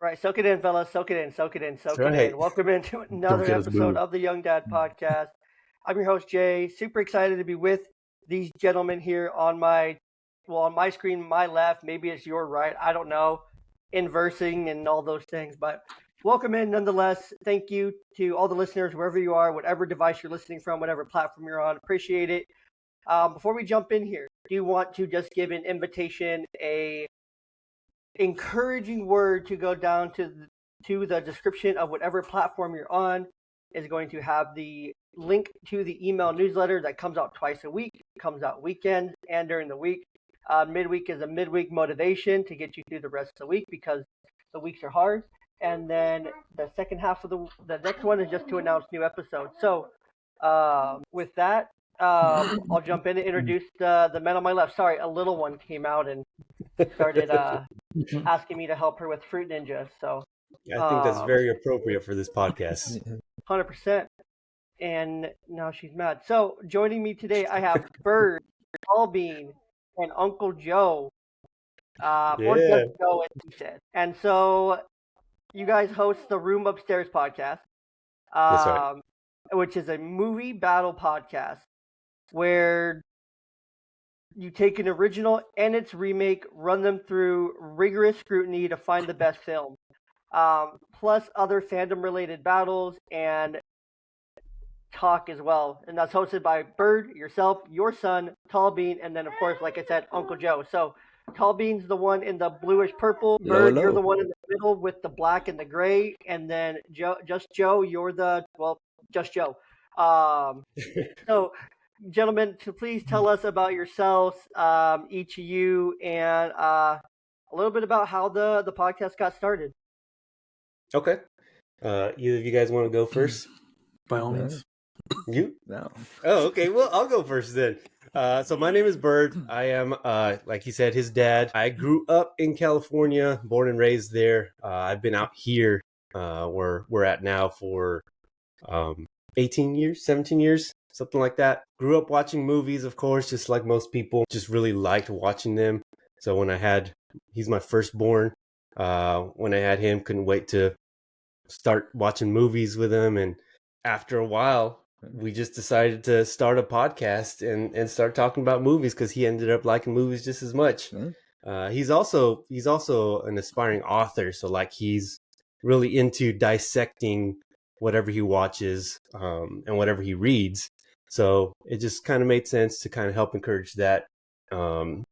Right, soak it in, fellas. Soak it in, soak it in, soak That's it right. in. Welcome into another get us episode booed. of the Young Dad Podcast. I'm your host, Jay. Super excited to be with these gentlemen here on my screen, my left. Maybe it's your right. I don't know. Inversing and all those things. But welcome in nonetheless. Thank you to all the listeners, wherever you are, whatever device you're listening from, whatever platform you're on. Appreciate it. Before we jump in here, do you want to just give an invitation, a encouraging word to go down to the description of whatever platform you're on is going to have the link to the email newsletter that comes out twice a week. It comes out weekends and during the week. Midweek is a midweek motivation to get you through the rest of the week because the weeks are hard. And then the second half of the next one is just to announce new episodes. So with that, I'll jump in and introduce the man on my left. Sorry, a little one came out and started asking me to help her with Fruit Ninja. So I think that's very appropriate for this podcast. 100%. And now she's mad. So joining me today, I have Bird, Tall Bean, and Uncle Joe. Or just Joe, as he said. And so you guys host the Room Upstairs podcast, That's right. which is a movie battle podcast where you take an original and its remake, run them through rigorous scrutiny to find the best film, plus other fandom-related battles and talk as well. And that's hosted by Bird, yourself, your son, Tall Bean, and then, of course, like I said, Uncle Joe. So Tall Bean's the one in the bluish purple. Bird, you're the one in the middle with the black and the gray. And then just Joe, you're just Joe. So, gentlemen, to please tell us about yourselves, each of you, and a little bit about how the podcast got started. Okay. Either of you guys want to go first? By all means. You? No. Oh, okay. Well, I'll go first then. So my name is Bird. I am, like he said, his dad. I grew up in California, born and raised there. I've been out here where we're at now for 18 years, 17 years, something like that. Grew up watching movies, of course, just like most people. Just really liked watching them. So when he's my firstborn. When I had him, couldn't wait to start watching movies with him. And after a while, we just decided to start a podcast and start talking about movies because he ended up liking movies just as much. He's also an aspiring author, so like he's really into dissecting whatever he watches and whatever he reads. So it just kind of made sense to kind of help encourage that. And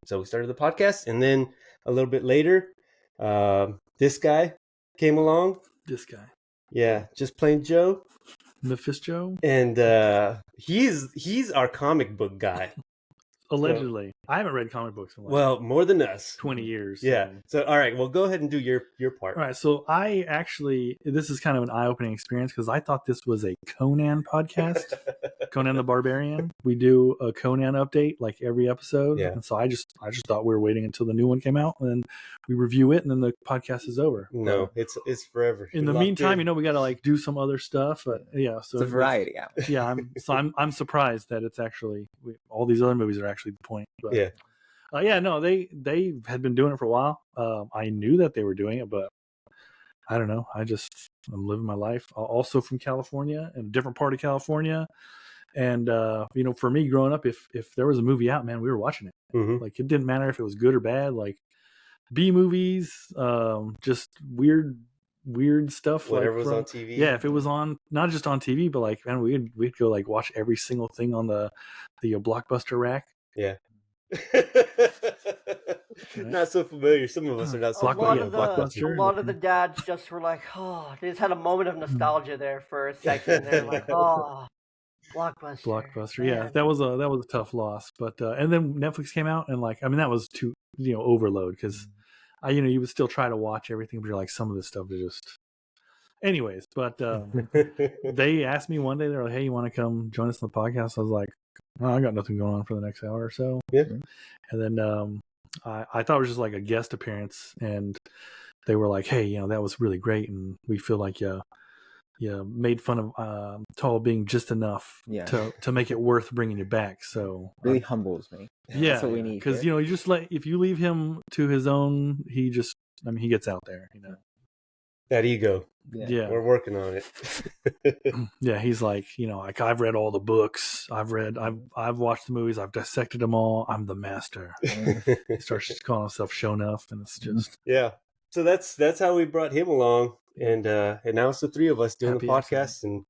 so we started the podcast, and then a little bit later, this guy came along. This guy. Yeah, just plain Joe. Memphis Joe? And he's our comic book guy. Allegedly. I haven't read comic books in more than us. 20 years. Yeah. So all right, well, go ahead and do your part. All right, so this is kind of an eye-opening experience because I thought this was a Conan podcast, Conan the Barbarian. We do a Conan update like every episode, and so I just thought we were waiting until the new one came out, and then we review it, and then the podcast is over. No, it's forever. In the meantime, we got to like do some other stuff, but yeah, so it's a variety. Yeah, I'm surprised that it's actually all these other movies are actually the point. But, no, they had been doing it for a while. I knew that they were doing it, but I don't know. I'm living my life. Also from California, in a different part of California, and for me growing up, if there was a movie out, man, we were watching it. Mm-hmm. Like it didn't matter if it was good or bad. Like B movies, just weird stuff. Whatever was on TV. Yeah, if it was on, not just on TV, but like, man, we'd go like watch every single thing on the Blockbuster rack. Yeah. Not so familiar. Some of us are not so familiar. A lot of the dads just were like, oh, they just had a moment of nostalgia there for a second. They're like, oh, Blockbuster. Man. Yeah, that was a tough loss. But and then Netflix came out, and that was too overload because you would still try to watch everything, but you're like, some of this stuff is just. Anyways, but they asked me one day, they're like, hey, you want to come join us on the podcast? I was like, oh, I got nothing going on for the next hour or so. Yeah. And then I thought it was just like a guest appearance, and they were like, hey, that was really great, and we feel like you made fun of Tall being just enough to make it worth bringing you back. So really humbles me. Yeah, that's what we need. Because you just if you leave him to his own, he just I mean, he gets out there, That ego. Yeah. We're working on it. Yeah, he's like, like I've read all the books. I've watched the movies. I've dissected them all. I'm the master. He starts calling himself Show Enough, and it's just So that's how we brought him along, and now it's the three of us doing Happy the podcast. And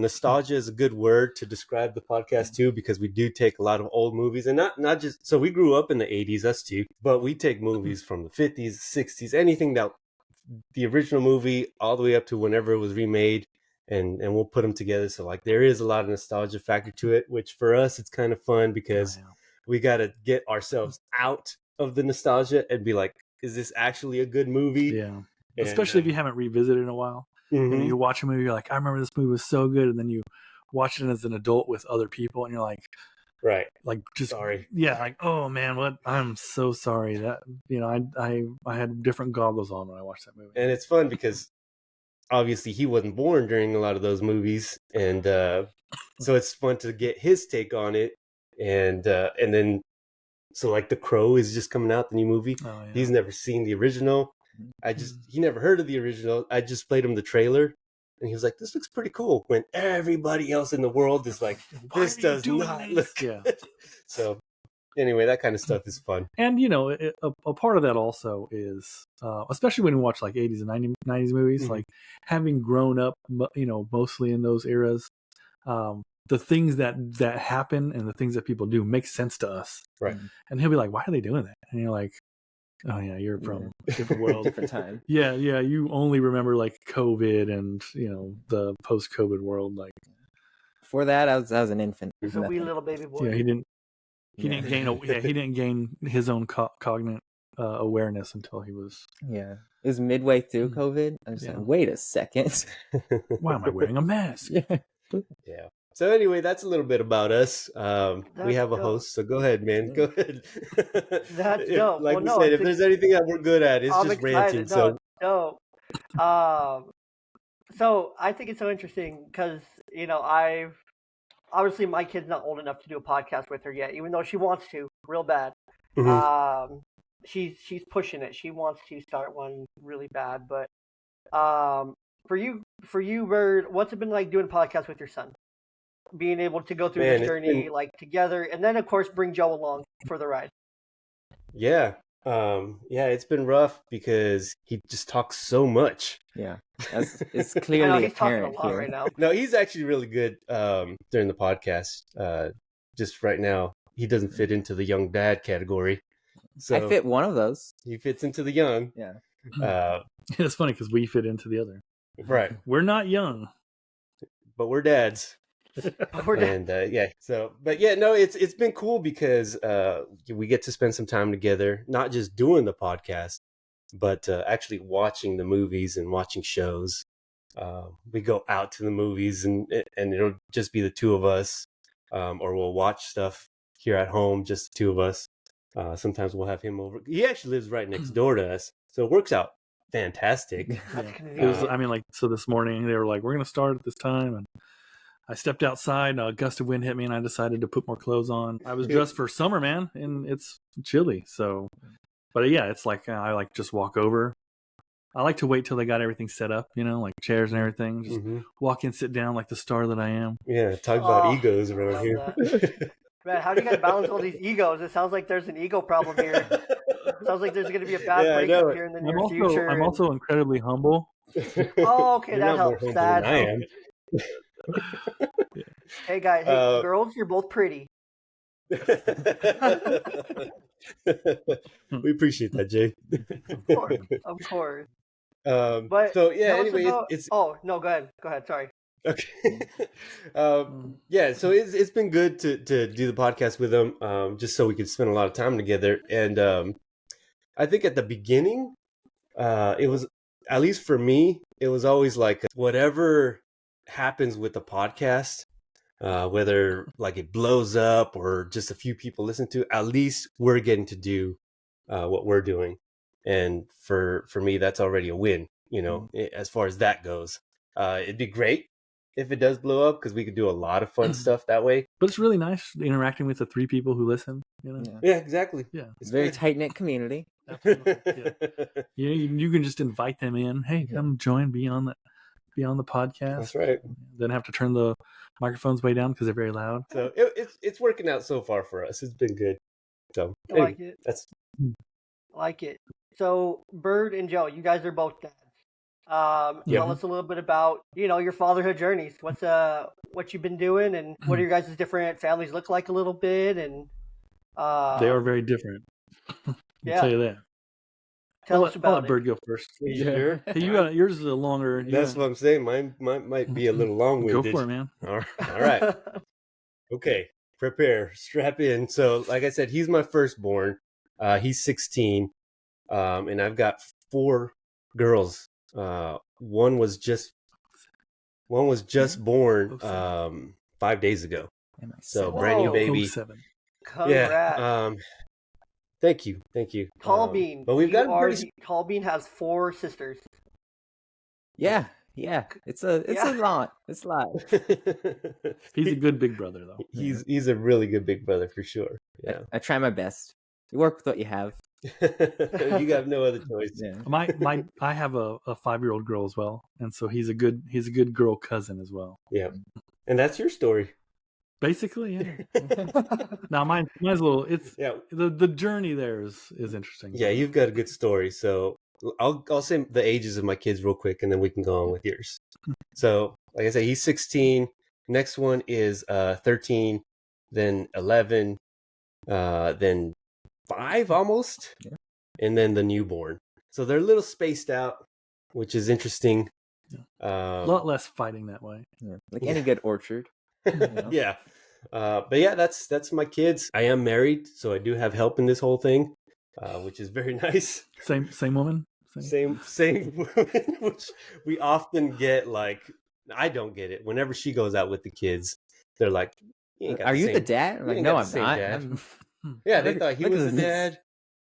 nostalgia is a good word to describe the podcast too, because we do take a lot of old movies, and not just. So we grew up in the '80s, us too, but we take movies from the '50s, '60s, anything that the original movie all the way up to whenever it was remade, and we'll put them together. So like there is a lot of nostalgia factor to it, which for us it's kind of fun because we got to get ourselves out of the nostalgia and be like, is this actually a good movie? Yeah. Especially if you haven't revisited in a while. Mm-hmm. You watch a movie, you're like, I remember this movie was so good, and then you watch it as an adult with other people, and you're like, right, like just sorry, like, oh man, what? I'm so sorry that I had different goggles on when I watched that movie. And it's fun because obviously he wasn't born during a lot of those movies, and so it's fun to get his take on it, and then so like The Crow is just coming out, the new movie. Oh, yeah. He's never seen the original. He never heard of the original. I just played him the trailer, and he was like, "This looks pretty cool." When everybody else in the world is like, "This does not look good." So anyway, that kind of stuff is fun. And a part of that also is, especially when you watch like 80s and 90s movies, like having grown up, mostly in those eras, the things that happen and the things that people do make sense to us. Right. And he'll be like, "Why are they doing that?" And you're like, "Oh yeah, you're from a different world, different time." Yeah. You only remember like COVID and the post-COVID world. Like before that, I was an infant. He's a wee little baby boy. Yeah, he didn't gain his own cognitive awareness until he was. Yeah, it was midway through COVID. I was like, wait a second. Why am I wearing a mask? Yeah. So anyway, that's a little bit about us. We have a host, so go ahead, man. Go ahead. That's dope. Like we said, if there's anything that we're good at, it's just ranting. So I think it's so interesting because I've obviously my kid's not old enough to do a podcast with her yet, even though she wants to real bad. Mm-hmm. She's pushing it. She wants to start one really bad. But for you, Bird, what's it been like doing a podcast with your son? Being able to go through this journey like together, and then of course bring Joe along for the ride. Yeah. It's been rough because he just talks so much. Yeah, it's clearly he's talking apparent a lot here. right now. No, he's actually really good during the podcast. Just right now, he doesn't fit into the young dad category. So I fit one of those. He fits into the young. Yeah. It's funny because we fit into the other. Right. We're not young, but we're dads. And it's been cool because we get to spend some time together, not just doing the podcast, but actually watching the movies and watching shows. We go out to the movies and it'll just be the two of us, or we'll watch stuff here at home, just the two of us. Sometimes we'll have him over. He actually lives right next door to us, so it works out fantastic. It was, so this morning they were like, "We're going to start at this time," and I stepped outside, a gust of wind hit me, and I decided to put more clothes on. I was dressed for summer, man, and it's chilly. So, but it's like I like just walk over. I like to wait till they got everything set up, like chairs and everything. Just walk in, sit down like the star that I am. Yeah, talk about egos around here. Man, how do you guys balance all these egos? It sounds like there's an ego problem here. It sounds like there's going to be a bad breakup here in the near future. I'm also incredibly humble. Oh, okay, that helps. That I am. Hey guys, girls, you're both pretty. We appreciate that, Jay. Of course. But so anyway, it's. Oh no, go ahead. Sorry. Okay. So it's been good to do the podcast with them, just so we could spend a lot of time together. And I think at the beginning, it was, at least for me, it was always like whatever happens with the podcast, whether like it blows up or just a few people listen to, at least we're getting to do what we're doing. And for me, that's already a win, as far as that goes. It'd be great if it does blow up because we could do a lot of fun stuff that way. But it's really nice interacting with the three people who listen. Yeah, exactly. Yeah, it's a very tight-knit community. Absolutely. Yeah. You can just invite them in. Hey, come join, be on the podcast. That's right. Then have to turn the microphones way down because they're very loud. So it's working out so far for us. It's been good. So I like it. I like it. So Bird and Joe, you guys are both dads. Tell us a little bit about your fatherhood journeys. What's what you've been doing, and what do your guys' different families look like a little bit, and they are very different. I'll tell you that. Tell us about I'll let Bird go first. Sure. Hey, yours is a longer. That's what I'm saying. Mine might be a little long-winded. Go for it, man. All right. Okay. Prepare. Strap in. So, like I said, he's my firstborn. He's 16, and I've got 4 girls. One was just born 5 days ago. So brand new baby. 07. Congrats. Yeah. Thank you. Tall Bean. But we've got Tall Bean has 4 sisters. Yeah. It's a lot. It's a lot. He's a good big brother, though. He's a really good big brother for sure. Yeah. I try my best. You work with what you have. You got no other choice. Yeah. I have a 5-year-old girl as well, and so he's a good girl cousin as well. Yeah, and that's your story. Basically, yeah. Now mine's a little. It's the journey there is interesting. Yeah, you've got a good story. So I'll say the ages of my kids real quick, and then we can go on with yours. So, like I said, he's 16. Next one is 13, then 11, then 5 almost, and then the newborn. So they're a little spaced out, which is interesting. A lot less fighting that way. Like any good orchard. Yeah. But yeah, that's my kids. I am married, so I do have help in this whole thing, which is very nice. Same woman. Same woman, which we often get. Like, I don't get it. Whenever she goes out with the kids, they're like, "Are you the dad?" I'm like, "No, I'm not." Yeah, they thought he was the dad.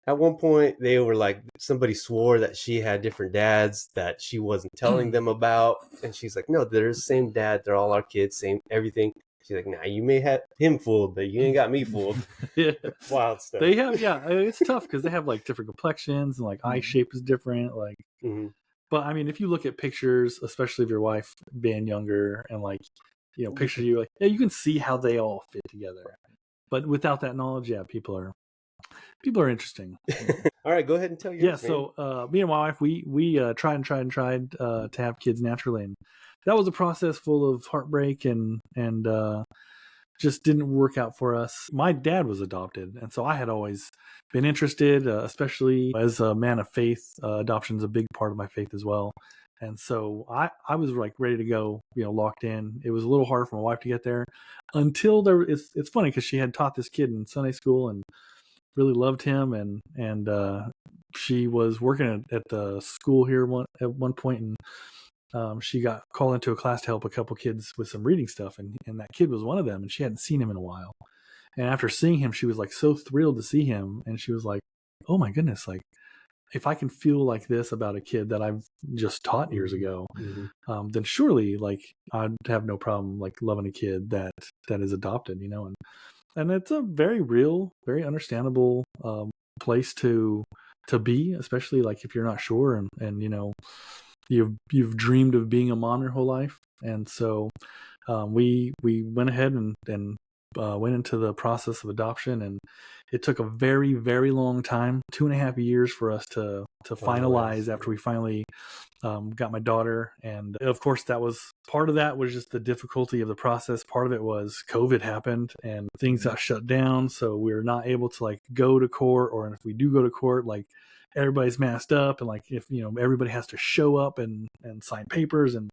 At one point, they were like, somebody swore that she had different dads that she wasn't telling them about. And she's like, no, they're the same dad. They're all our kids, same everything. She's like, nah, you may have him fooled, but you ain't got me fooled. Yeah. Wild stuff. They have, it's tough because they have like different complexions and like eye shape is different. Like, but I mean, if you look at pictures, especially of your wife being younger and like, pictures of you, like, yeah, you can see how they all fit together. But without that knowledge, people are interesting. All right, go ahead and tell your Yeah, so me and my wife, we tried to have kids naturally, and that was a process full of heartbreak and just didn't work out for us. My dad was adopted, and so I had always been interested, especially as a man of faith. Adoption is a big part of my faith as well. And so I was like ready to go, locked in. It was a little hard for my wife to get there until it's funny because she had taught this kid in Sunday school and really loved him. And she was working at the school here at one point, and she got called into a class to help a couple kids with some reading stuff. And that kid was one of them, and she hadn't seen him in a while. And after seeing him, she was like so thrilled to see him. And she was like, oh my goodness, like, if I can feel like this about a kid that I've just taught years ago, then surely like I'd have no problem like loving a kid that is adopted, and it's a very real, very understandable place to be, especially like if you're not sure and you've dreamed of being a mom your whole life. And so we went ahead and went into the process of adoption, and it took a very, very long time, 2.5 years for us to finalize after we finally got my daughter. And of course, that was part of that was just the difficulty of the process. Part of it was COVID happened and things got shut down. So we were not able to like go to court, or if we do go to court, like everybody's masked up, and like if everybody has to show up and sign papers, and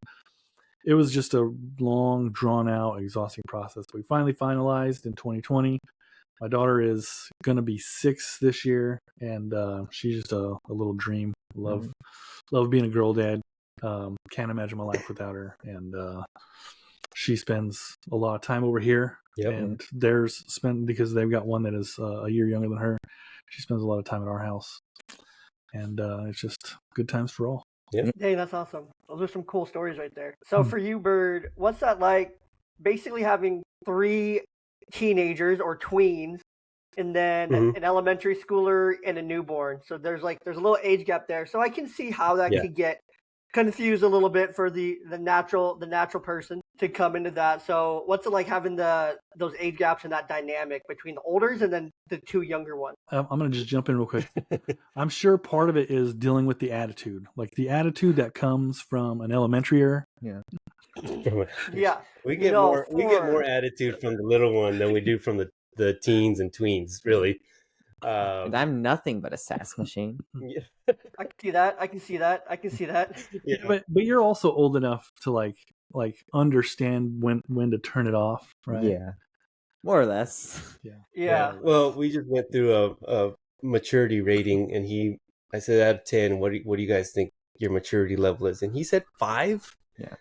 it was just a long, drawn out, exhausting process. We finally finalized in 2020. My daughter is going to be 6 this year, and she's just a little dream. Love being a girl dad. Can't imagine my life without her. And she spends a lot of time over here. Yep. And theirs spent, because they've got one that is a year younger than her. She spends a lot of time at our house. And it's just good times for all. Yeah. Hey, that's awesome. Those are some cool stories right there. So for you, Bird, what's that like basically having 3 teenagers or tweens and then an elementary schooler and a newborn. So there's a little age gap there. So I can see how that could get confused a little bit for the natural person to come into that. So what's it like having those age gaps and that dynamic between the olders and then the two younger ones? I'm going to just jump in real quick. I'm sure part of it is dealing with the attitude, like the attitude that comes from an elementaryr. Yeah. Yeah. We get more attitude from the little one than we do from the teens and tweens, really. And I'm nothing but a sass machine. Yeah. I can see that. Yeah. But you're also old enough to like understand when to turn it off, right? Yeah. More or less. Yeah. Well, we just went through a maturity rating, and I said out of 10, what do you guys think your maturity level is? And he said 5. Yeah.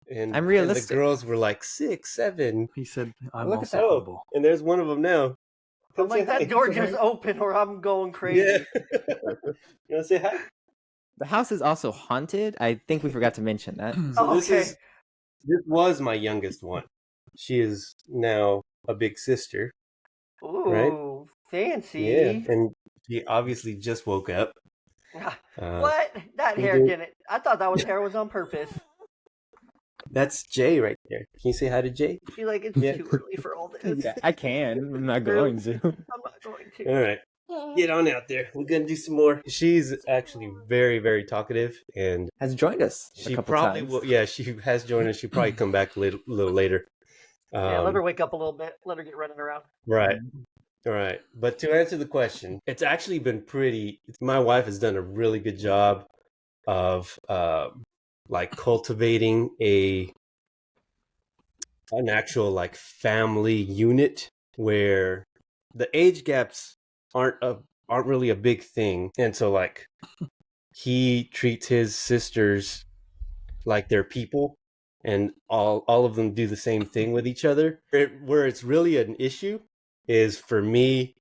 And I'm realistic. And the girls were like 6, 7. He said, I'm also humble. And there's one of them now. I'm like, that door just open or I'm going crazy. Yeah. You want to say hi? The house is also haunted. I think we forgot to mention that. So this was my youngest one. She is now a big sister. Ooh, right? Fancy. Yeah, and she obviously just woke up. What? That hair didn't. I thought that hair was on purpose. That's Jay right there. Can you say hi to Jay? I feel like it's too early for all this. Yeah, I can. I'm not going to. I'm not going to. All right. Get on out there. We're going to do some more. She's actually very, very talkative and has joined us. She probably will. Yeah, she has joined us. She'll probably come back a little later. Yeah, let her wake up a little bit. Let her get running around. Right. All right. But to answer the question, it's actually been my wife has done a really good job of cultivating an actual family unit where the age gaps aren't really a big thing, and so he treats his sisters like they're people, and all of them do the same thing with each other. Where it's really an issue is for me,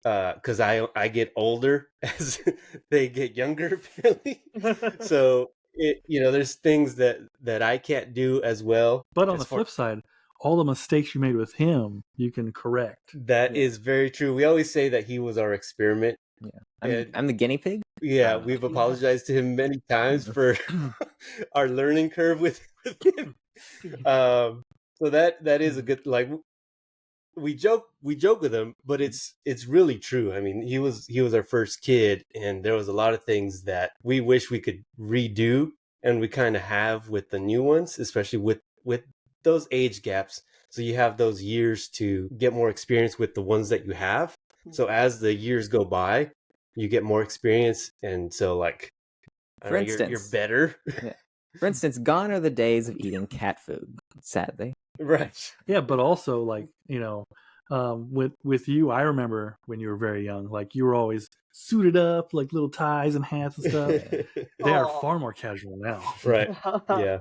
because I get older as they get younger, apparently. So there's things that I can't do as well. But on the flip side, all the mistakes you made with him, you can correct. That is very true. We always say that he was our experiment. Yeah, I'm the guinea pig. Yeah, we've apologized to him many times for our learning curve with him. So that is a good we joke with him, but it's really true. I mean, he was our first kid, and there was a lot of things that we wish we could redo, and we kind of have with the new ones, especially with those age gaps. So you have those years to get more experience with the ones that you have. So as the years go by, you get more experience, and so for instance, you're better. Yeah. For instance, gone are the days of eating cat food. Sadly, right? Yeah, but also with you, I remember when you were very young, you were always suited up, little ties and hats and stuff. They are far more casual now. Right? Yeah.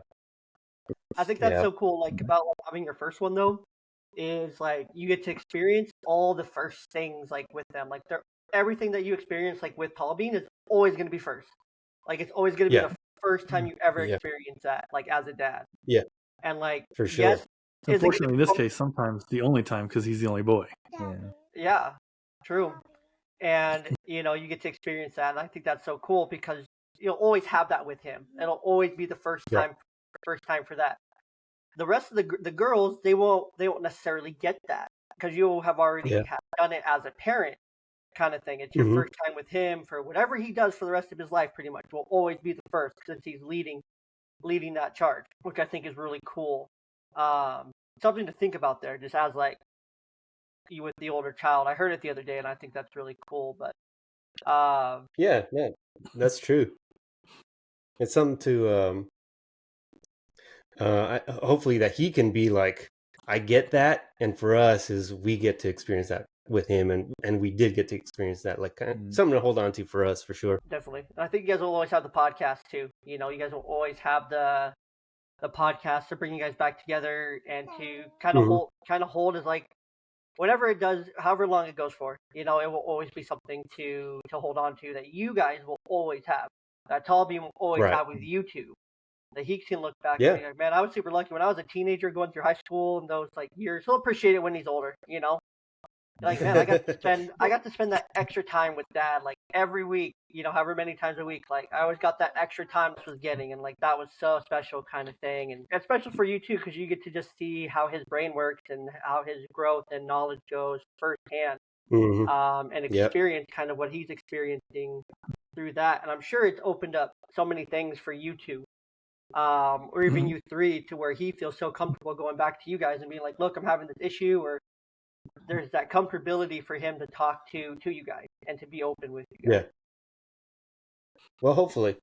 I think that's so cool. About having your first one though, is you get to experience all the first things with them. Everything that you experience with Tall Bean is always going to be first. It's always going to be the first time you ever experience that, as a dad. Yeah. And for sure. Yes, unfortunately, in this case, sometimes the only time because he's the only boy. Yeah. True. And you get to experience that, and I think that's so cool because you'll always have that with him. It'll always be the first time for that. The rest of the girls, they won't necessarily get that because you have already done it as a parent, kind of thing. It's your first time with him for whatever he does for the rest of his life. Pretty much will always be the first since he's leading that charge, which I think is really cool. Something to think about there, just as you with the older child. I heard it the other day, and I think that's really cool. But yeah, that's true. It's something to hopefully that he can be I get that, and for us is we get to experience that with him, and we did get to experience that, something to hold on to for us, for sure. Definitely. And I think you guys will always have the podcast too. You guys will always have the podcast to bring you guys back together and to kind of hold as whatever it does, however long it goes for. It will always be something to hold on to that you guys will always have. That Tall Bean will always have with you two. That he can look back and be like, man, I was super lucky when I was a teenager going through high school and those years. He'll appreciate it when he's older, Like, man, I got to spend that extra time with dad, like every week, however many times a week. Like, I always got that extra time this was getting, and like that was so special, kind of thing. And it's special for you too, because you get to just see how his brain works and how his growth and knowledge goes firsthand, Mm-hmm. and Yep. experience kind of what he's experiencing through that. And I'm sure it's opened up so many things for you two, or even Mhm. you three, to where he feels so comfortable going back to you guys and being like, "Look, I'm having this issue," or there's that comfortability for him to talk to you guys and to be open with you guys. Yeah. Well, hopefully.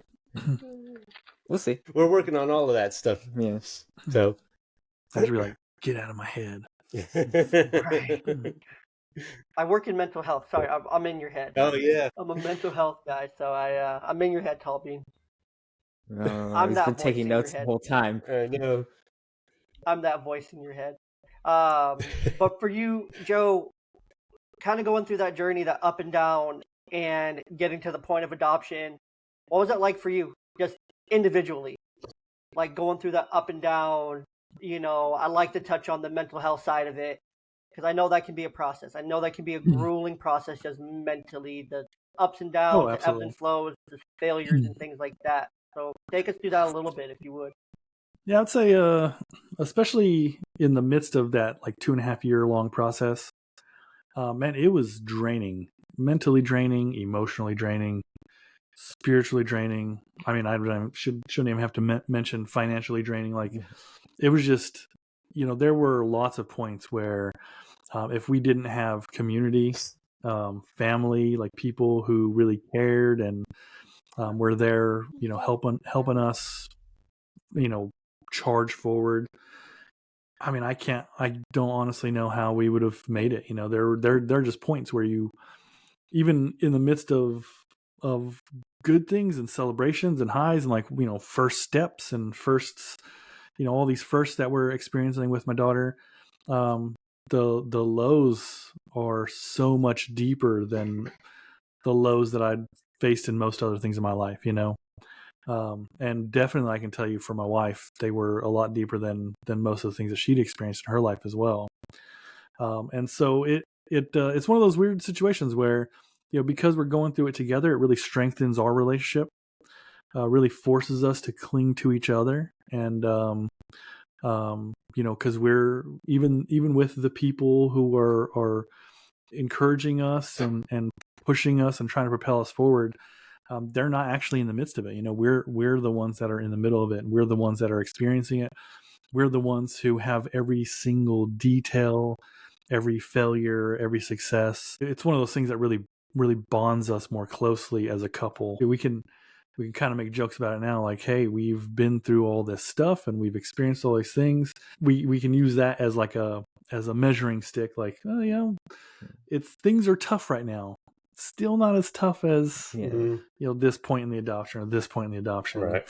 We'll see. We're working on all of that stuff. Yeah. So. I have to be like, get out of my head. Right. I work in mental health. Sorry, I'm in your head. Oh yeah. I'm a mental health guy, so I'm in your head, Tall Bean. I'm He's that been voice taking in your notes the head. whole time. I know. I'm that voice in your head. But for you, Joe, kind of going through that journey, that up and down, and getting to the point of adoption, what was it like for you, just individually? Like going through that up and down, I like to touch on the mental health side of it, because I know that can be a process. I know that can be a grueling process, just mentally, the ups and Oh, downs, the ebbs absolutely. and flows, the failures and things like that. So take us through that a little bit, if you would. Yeah, I'd say, especially in the midst of that like 2.5 year long process, man, it was draining, mentally draining, emotionally draining, spiritually draining. I mean, I shouldn't even have to mention financially draining. Like, it was just, there were lots of points where if we didn't have community, family, like people who really cared and were there, helping us, charge forward. I mean, I don't honestly know how we would have made it. There are just points where you, even in the midst of good things and celebrations and highs and like, first steps and firsts, all these firsts that we're experiencing with my daughter, the lows are so much deeper than the lows that I'd faced in most other things in my life, and definitely I can tell you for my wife, they were a lot deeper than most of the things that she'd experienced in her life as well. And so it's one of those weird situations where, because we're going through it together, it really strengthens our relationship, really forces us to cling to each other. And, cause we're even with the people who are encouraging us and pushing us and trying to propel us forward, they're not actually in the midst of it. We're the ones that are in the middle of it. And we're the ones that are experiencing it. We're the ones who have every single detail, every failure, every success. It's one of those things that really, really bonds us more closely as a couple. We can kind of make jokes about it now, like, hey, we've been through all this stuff and we've experienced all these things. We can use that as like as a measuring stick, like, oh, things are tough right now. Still not as tough as this point in the adoption or this point in the adoption. Right.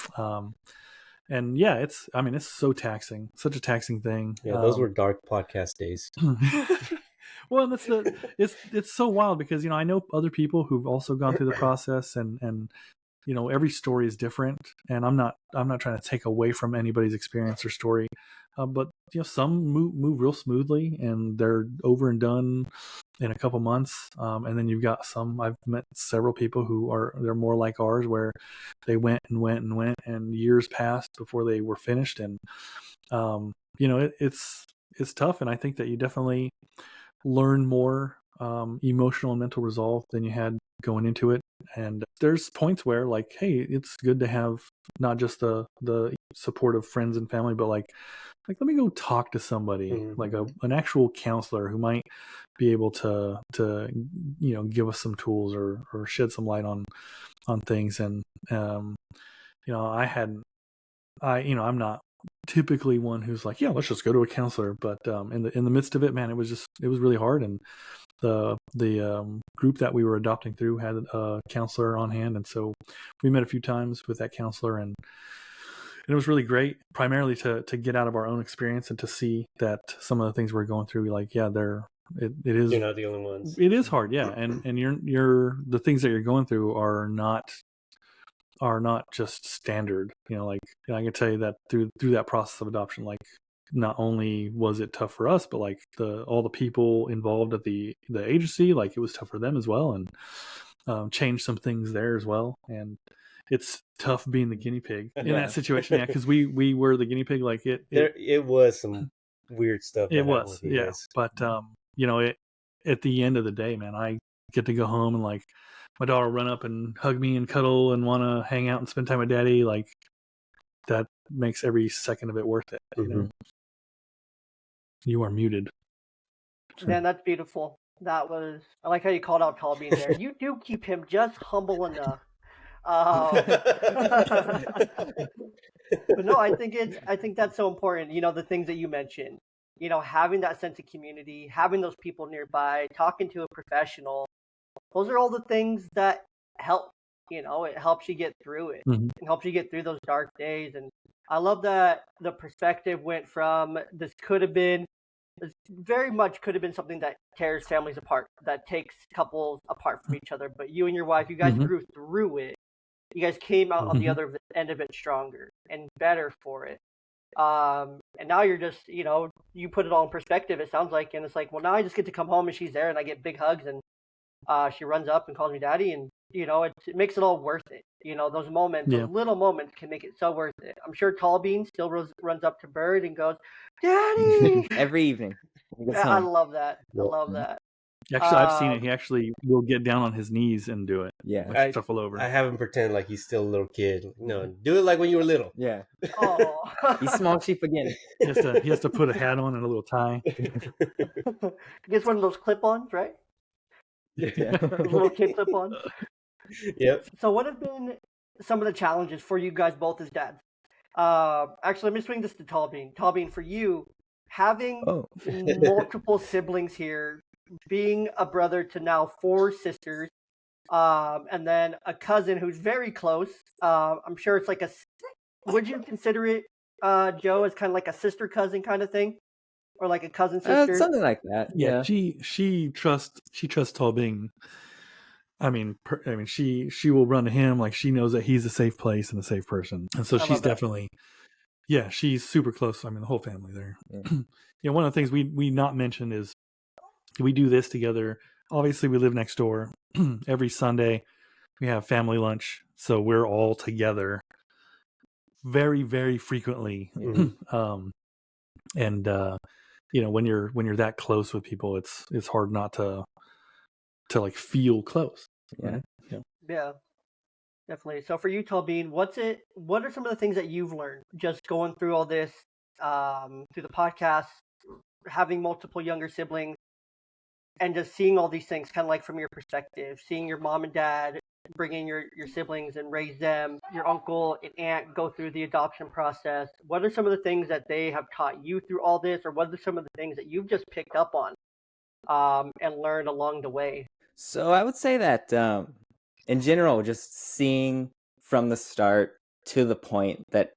And yeah, it's so taxing, such a taxing thing. Yeah, those were dark podcast days. Well, it's so wild because I know other people who've also gone through the process, and every story is different, and I'm not trying to take away from anybody's experience or story, but some move real smoothly and they're over and done in a couple months, and then you've got some. I've met several people who they're more like ours, where they went and went and went, and years passed before they were finished, and it's tough, and I think that you definitely learn more emotional and mental resolve than you had going into it. And there's points where, like, hey, it's good to have not just the support of friends and family, but like let me go talk to somebody, like an actual counselor who might be able to give us some tools or shed some light on things. And I'm not typically one who's like, yeah, let's just go to a counselor, but in the midst of it, man, it was really hard. And the group that we were adopting through had a counselor on hand, and so we met a few times with that counselor, and it was really great, primarily to get out of our own experience and to see that some of the things we're going through, like, yeah, it is, you're not the only ones. It is hard, yeah, and you're the things that you're going through are not just standard. Like, I can tell you that through that process of adoption, like, not only was it tough for us, but like all the people involved at the agency, like it was tough for them as well, and changed some things there as well. And it's tough being the guinea pig in that situation. Yeah, because we were the guinea pig. Like it was some weird stuff. It was, yeah. Guys. But at the end of the day, man, I get to go home and like my daughter run up and hug me and cuddle and want to hang out and spend time with daddy. Like that makes every second of it worth it. You know? You are muted. Man, that's beautiful. I like how you called out Tall Bean there. You do keep him just humble enough. But no, I think that's so important. The things that you mentioned, having that sense of community, having those people nearby, talking to a professional, those are all the things that help. It helps you get through it. It helps you get through those dark days. And I love that the perspective went from this very much could have been something that tears families apart, that takes couples apart from each other. But you and your wife, you guys grew through it. You guys came out on the other end of it stronger and better for it. And now you're just, you put it all in perspective, it sounds like, and it's like, well, now I just get to come home and she's there and I get big hugs and she runs up and calls me daddy, and, it makes it all worth it. Those moments, those little moments can make it so worth it. I'm sure Tall Bean still runs up to Bird and goes, Daddy! Every evening. Yeah, I love that. I love that. Actually, I've seen it. He actually will get down on his knees and do it. Yeah. Like shuffle over. I have him pretend like he's still a little kid. No, do it like when you were little. Yeah. Oh. He's small sheep again. He has to put a hat on and a little tie. He gets one of those clip-ons, right? Yeah. Little kid clip-ons. Yep. So what have been some of the challenges for you guys both as dads? Actually, let me swing this to Tall Bean. Tall Bean, for you, having multiple siblings here, being a brother to now 4 sisters, and then a cousin who's very close. I'm sure it's like would you consider it, Joe, as kind of like a sister cousin kind of thing, or like a cousin sister? Something like that. Yeah. She trusts Tall Bean. I mean, she will run to him, like she knows that he's a safe place and a safe person, and so she's definitely, she's super close. I mean, the whole family there. Yeah. One of the things we not mentioned is we do this together. Obviously, we live next door. Every Sunday, we have family lunch, so we're all together very, very frequently. And when you're that close with people, it's hard not to like feel close. Yeah. Yeah, definitely. So for you, Tall Bean, what are some of the things that you've learned just going through all this, through the podcast, having multiple younger siblings, and just seeing all these things kind of like from your perspective, seeing your mom and dad bring in your siblings and raise them, your uncle and aunt go through the adoption process. What are some of the things that they have taught you through all this, or what are some of the things that you've just picked up on and learned along the way? So I would say that in general, just seeing from the start to the point that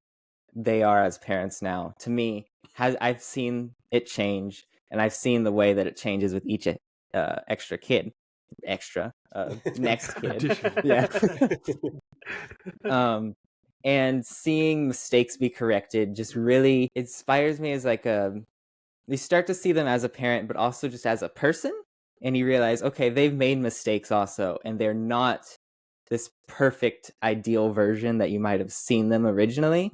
they are as parents now, to me, I've seen it change, and I've seen the way that it changes with each next kid. Yeah. And seeing mistakes be corrected just really inspires me as like you start to see them as a parent, but also just as a person. And you realize, okay, they've made mistakes also, and they're not this perfect, ideal version that you might have seen them originally.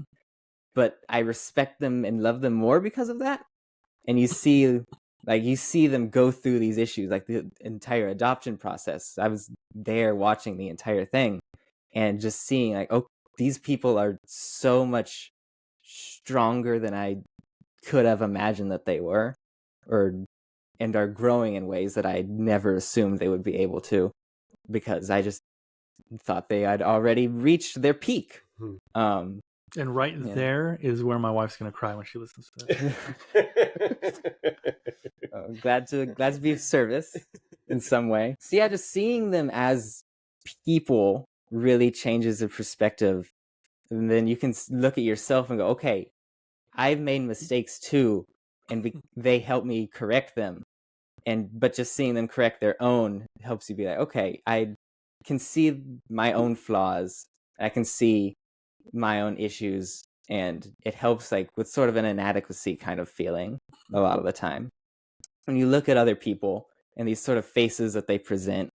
But I respect them and love them more because of that. And you see them go through these issues, like the entire adoption process. I was there watching the entire thing and just seeing like, oh, these people are so much stronger than I could have imagined that they were, and are growing in ways that I never assumed they would be able to, because I just thought they had already reached their peak. And there is where my wife's going to cry when she listens to this. Glad to be of service in some way. So yeah, just seeing them as people really changes the perspective. And then you can look at yourself and go, okay, I've made mistakes too, and they help me correct them. But just seeing them correct their own helps you be like, okay, I can see my own flaws. I can see my own issues, and it helps like with sort of an inadequacy kind of feeling a lot of the time. When you look at other people and these sort of faces that they present,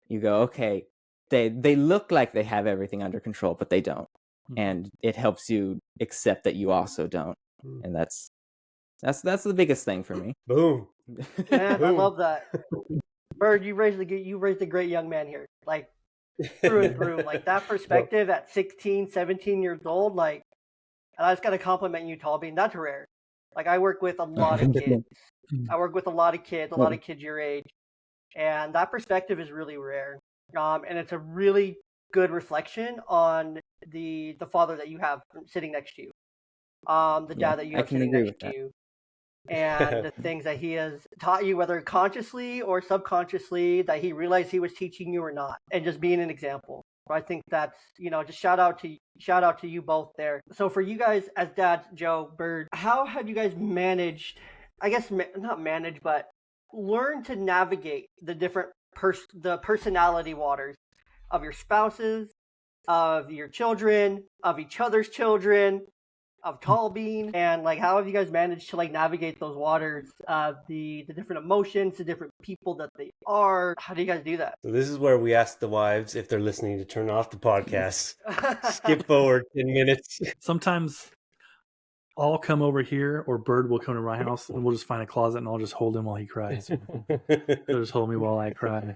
you go, okay, they look like they have everything under control, but they don't. And it helps you accept that you also don't. And that's the biggest thing for me. Boom. Man, I Boom. love that. Bird, you raised a great young man here. Like through and through. Like that perspective at 16, 17 years old, like, and I just gotta compliment you, Tall Bean. That's rare. Like I work with a lot of kids. a lot of kids your age. And that perspective is really rare. And it's a really good reflection on the father that you have sitting next to you. The dad that you have sitting next to you. And the things that he has taught you, whether consciously or subconsciously, that he realized he was teaching you or not, and just being an example. I think that's, just shout out to you both there. So for you guys as dads, Joe, Bird, how have you guys managed, I guess not manage, but learn to navigate the different the personality waters of your spouses, of your children, of each other's children, of Tall Bean, and like how have you guys managed to like navigate those waters of the different emotions, the different people that they are? How do you guys do that? So this is where we ask the wives if they're listening to turn off the podcast. Skip forward 10 minutes. Sometimes I'll come over here, or Bird will come to my house, and we'll just find a closet, and I'll just hold him while he cries. He'll just hold me while I cry.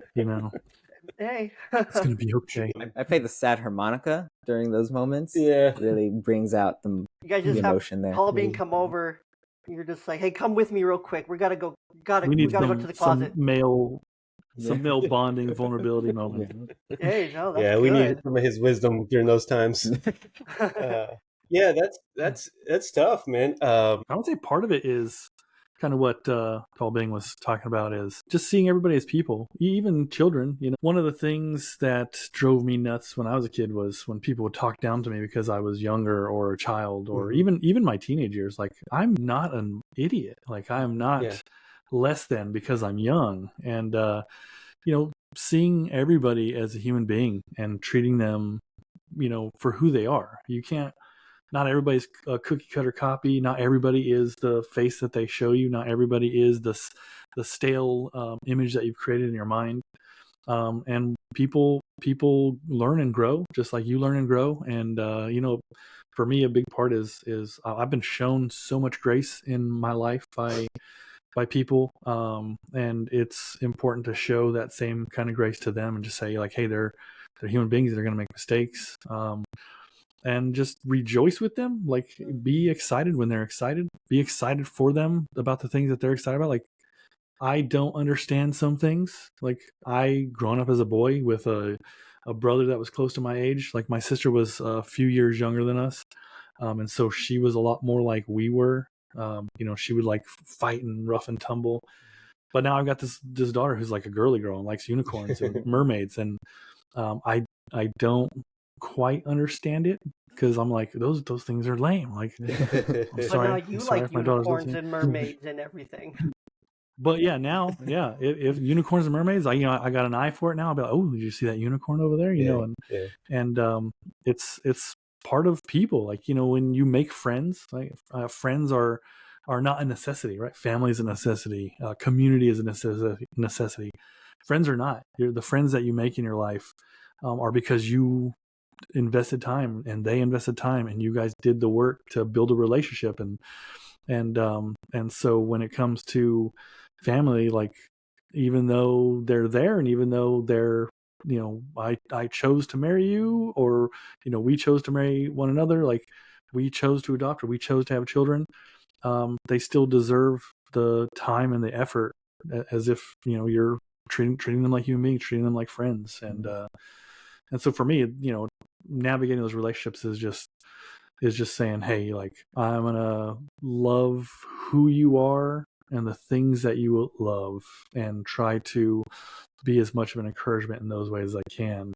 Hey, it's gonna be okay. I play the sad harmonica during those moments. Yeah, it really brings out the you guys just emotion there. Tall Bean come over. You're just like, hey, come with me real quick. We gotta go. We gotta go to the closet. Some male bonding vulnerability moment. Hey, no, that's we good. need some of his wisdom during those times. Yeah, that's tough, man. I would say part of it is kind of what Tall Bing was talking about, is just seeing everybody as people, even children. One of the things that drove me nuts when I was a kid was when people would talk down to me because I was younger or a child, or even my teenage years. Like, I'm not an idiot. Like, I'm not less than because I'm young. And seeing everybody as a human being and treating them, for who they are. You can't. Not everybody's a cookie cutter copy. Not everybody is the face that they show you. Not everybody is the stale image that you've created in your mind. And people learn and grow just like you learn and grow. And for me, a big part is I've been shown so much grace in my life by people, and it's important to show that same kind of grace to them and just say, like, hey, they're human beings that are going to make mistakes. And just rejoice with them. Like, be excited when they're excited. Be excited for them about the things that they're excited about. Like, I don't understand some things. Like, I, growing up as a boy with a brother that was close to my age, like my sister was a few years younger than us. And so she was a lot more like we were. She would like fight and rough and tumble. But now I've got this daughter who's like a girly girl and likes unicorns and mermaids. And I don't quite understand it, because I'm like, those things are lame. Like, I'm sorry. But now you like unicorns and mermaids and everything. But now, if unicorns and mermaids, I got an eye for it now. I'll be like, oh, did you see that unicorn over there? And it's part of people. Like, when you make friends, like friends are not a necessity, right? Family is a necessity. Community is a necessity. Friends are not. The friends that you make in your life are because you invested time and they invested time and you guys did the work to build a relationship. And so when it comes to family, like, even though they're there and even though they're, I chose to marry you, or, we chose to marry one another, like we chose to adopt or we chose to have children, they still deserve the time and the effort, as if, you're treating them like human beings, treating them like friends. And so for me, navigating those relationships is just saying, hey, like, I'm gonna love who you are and the things that you love, and try to be as much of an encouragement in those ways as I can.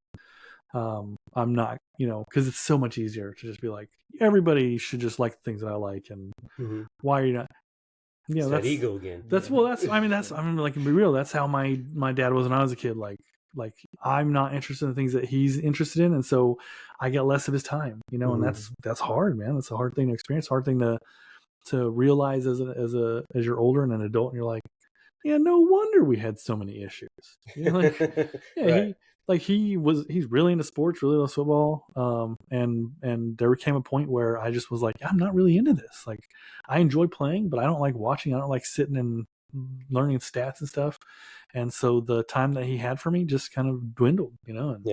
I'm not, because it's so much easier to just be like, everybody should just like the things that I like, and why are you not? That's that ego again. That's like, be real. That's how my dad was when I was a kid. Like, like I'm not interested in the things that he's interested in, and so I get less of his time, you know, and that's hard, man. That's a hard thing to experience, hard thing to realize as you're older and an adult, and you're like, yeah, no wonder we had so many issues. You know, like, yeah, right. he's really into sports, really loves football. And there came a point where I just was like, I'm not really into this. Like, I enjoy playing, but I don't like watching. I don't like sitting and learning stats and stuff. And so the time that he had for me just kind of dwindled, you know. And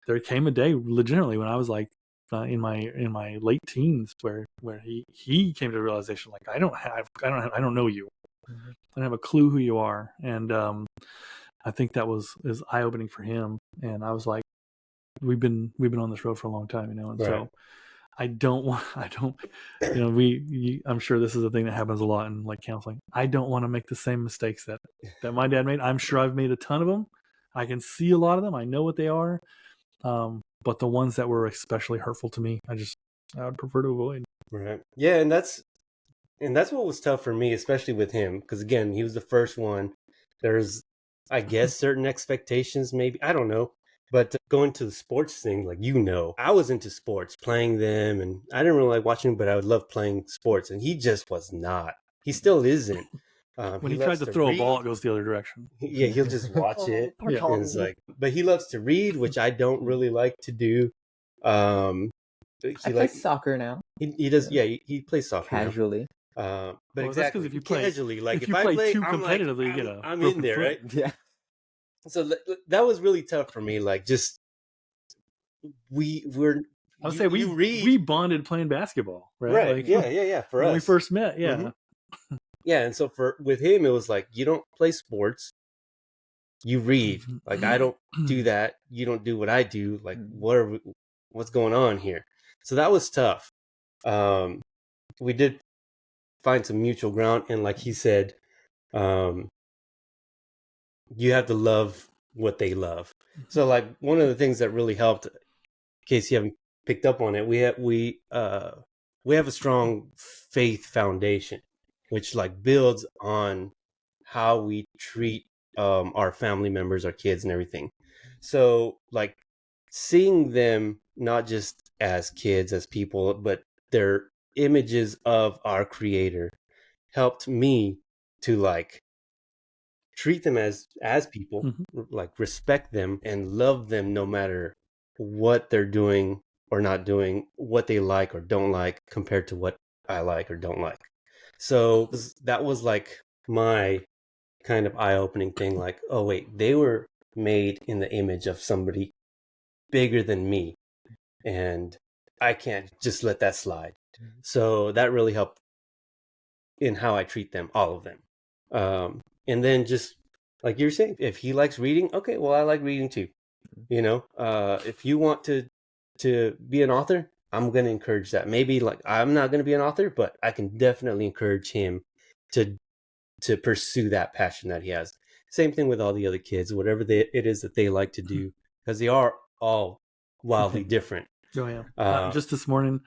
there came a day, legitimately, when I was like in my late teens, where he came to the realization, like, I don't know you. I don't have a clue who you are. And I think that is eye opening for him. And I was like, we've been on this road for a long time, you know. And so I don't, you know, I'm sure this is a thing that happens a lot in like counseling. I don't want to make the same mistakes that my dad made. I'm sure I've made a ton of them. I can see a lot of them. I know what they are. But the ones that were especially hurtful to me, I would prefer to avoid. Right. Yeah. And that's what was tough for me, especially with him, because again, he was the first one. There's, I guess, certain expectations, maybe, I don't know. But going to the sports thing, like, you know, I was into sports, playing them, and I didn't really like watching them, but I would love playing sports. And he just was not. He still isn't. When he tries to throw a ball, it goes the other direction. Yeah, he'll just watch it. Yeah. And it's like, but he loves to read, which I don't really like to do. I play soccer now. He does. Yeah, he plays soccer casually. But well, exactly, that's if you play casually, like if you I play too I'm competitively, like, you get I'm in there, foot. right? Yeah. So that was really tough for me. Like, just we bonded playing basketball, right? Right. Like, yeah. For when us, we first met, yeah. Mm-hmm. Yeah, and so with him, it was like, you don't play sports, you read. Like, I don't do that. You don't do what I do. Like, what's going on here? So that was tough. We did find some mutual ground, and like he said, you have to love what they love. So, like, one of the things that really helped, in case you haven't picked up on it, we have a strong faith foundation, which like builds on how we treat our family members, our kids, and everything. So, like, seeing them not just as kids, as people, but they're images of our Creator helped me to like treat them as people, like respect them and love them no matter what they're doing or not doing, what they like or don't like compared to what I like or don't like. So that was like my kind of eye-opening thing, like, oh wait, they were made in the image of somebody bigger than me, and I can't just let that slide. So that really helped in how I treat them, all of them. And then just like you're saying, if he likes reading, okay, well, I like reading too. You know, if you want to be an author, I'm going to encourage that. Maybe like I'm not going to be an author, but I can definitely encourage him to pursue that passion that he has. Same thing with all the other kids, whatever it is that they like to do, because they are all wildly different. Oh yeah. Just this morning,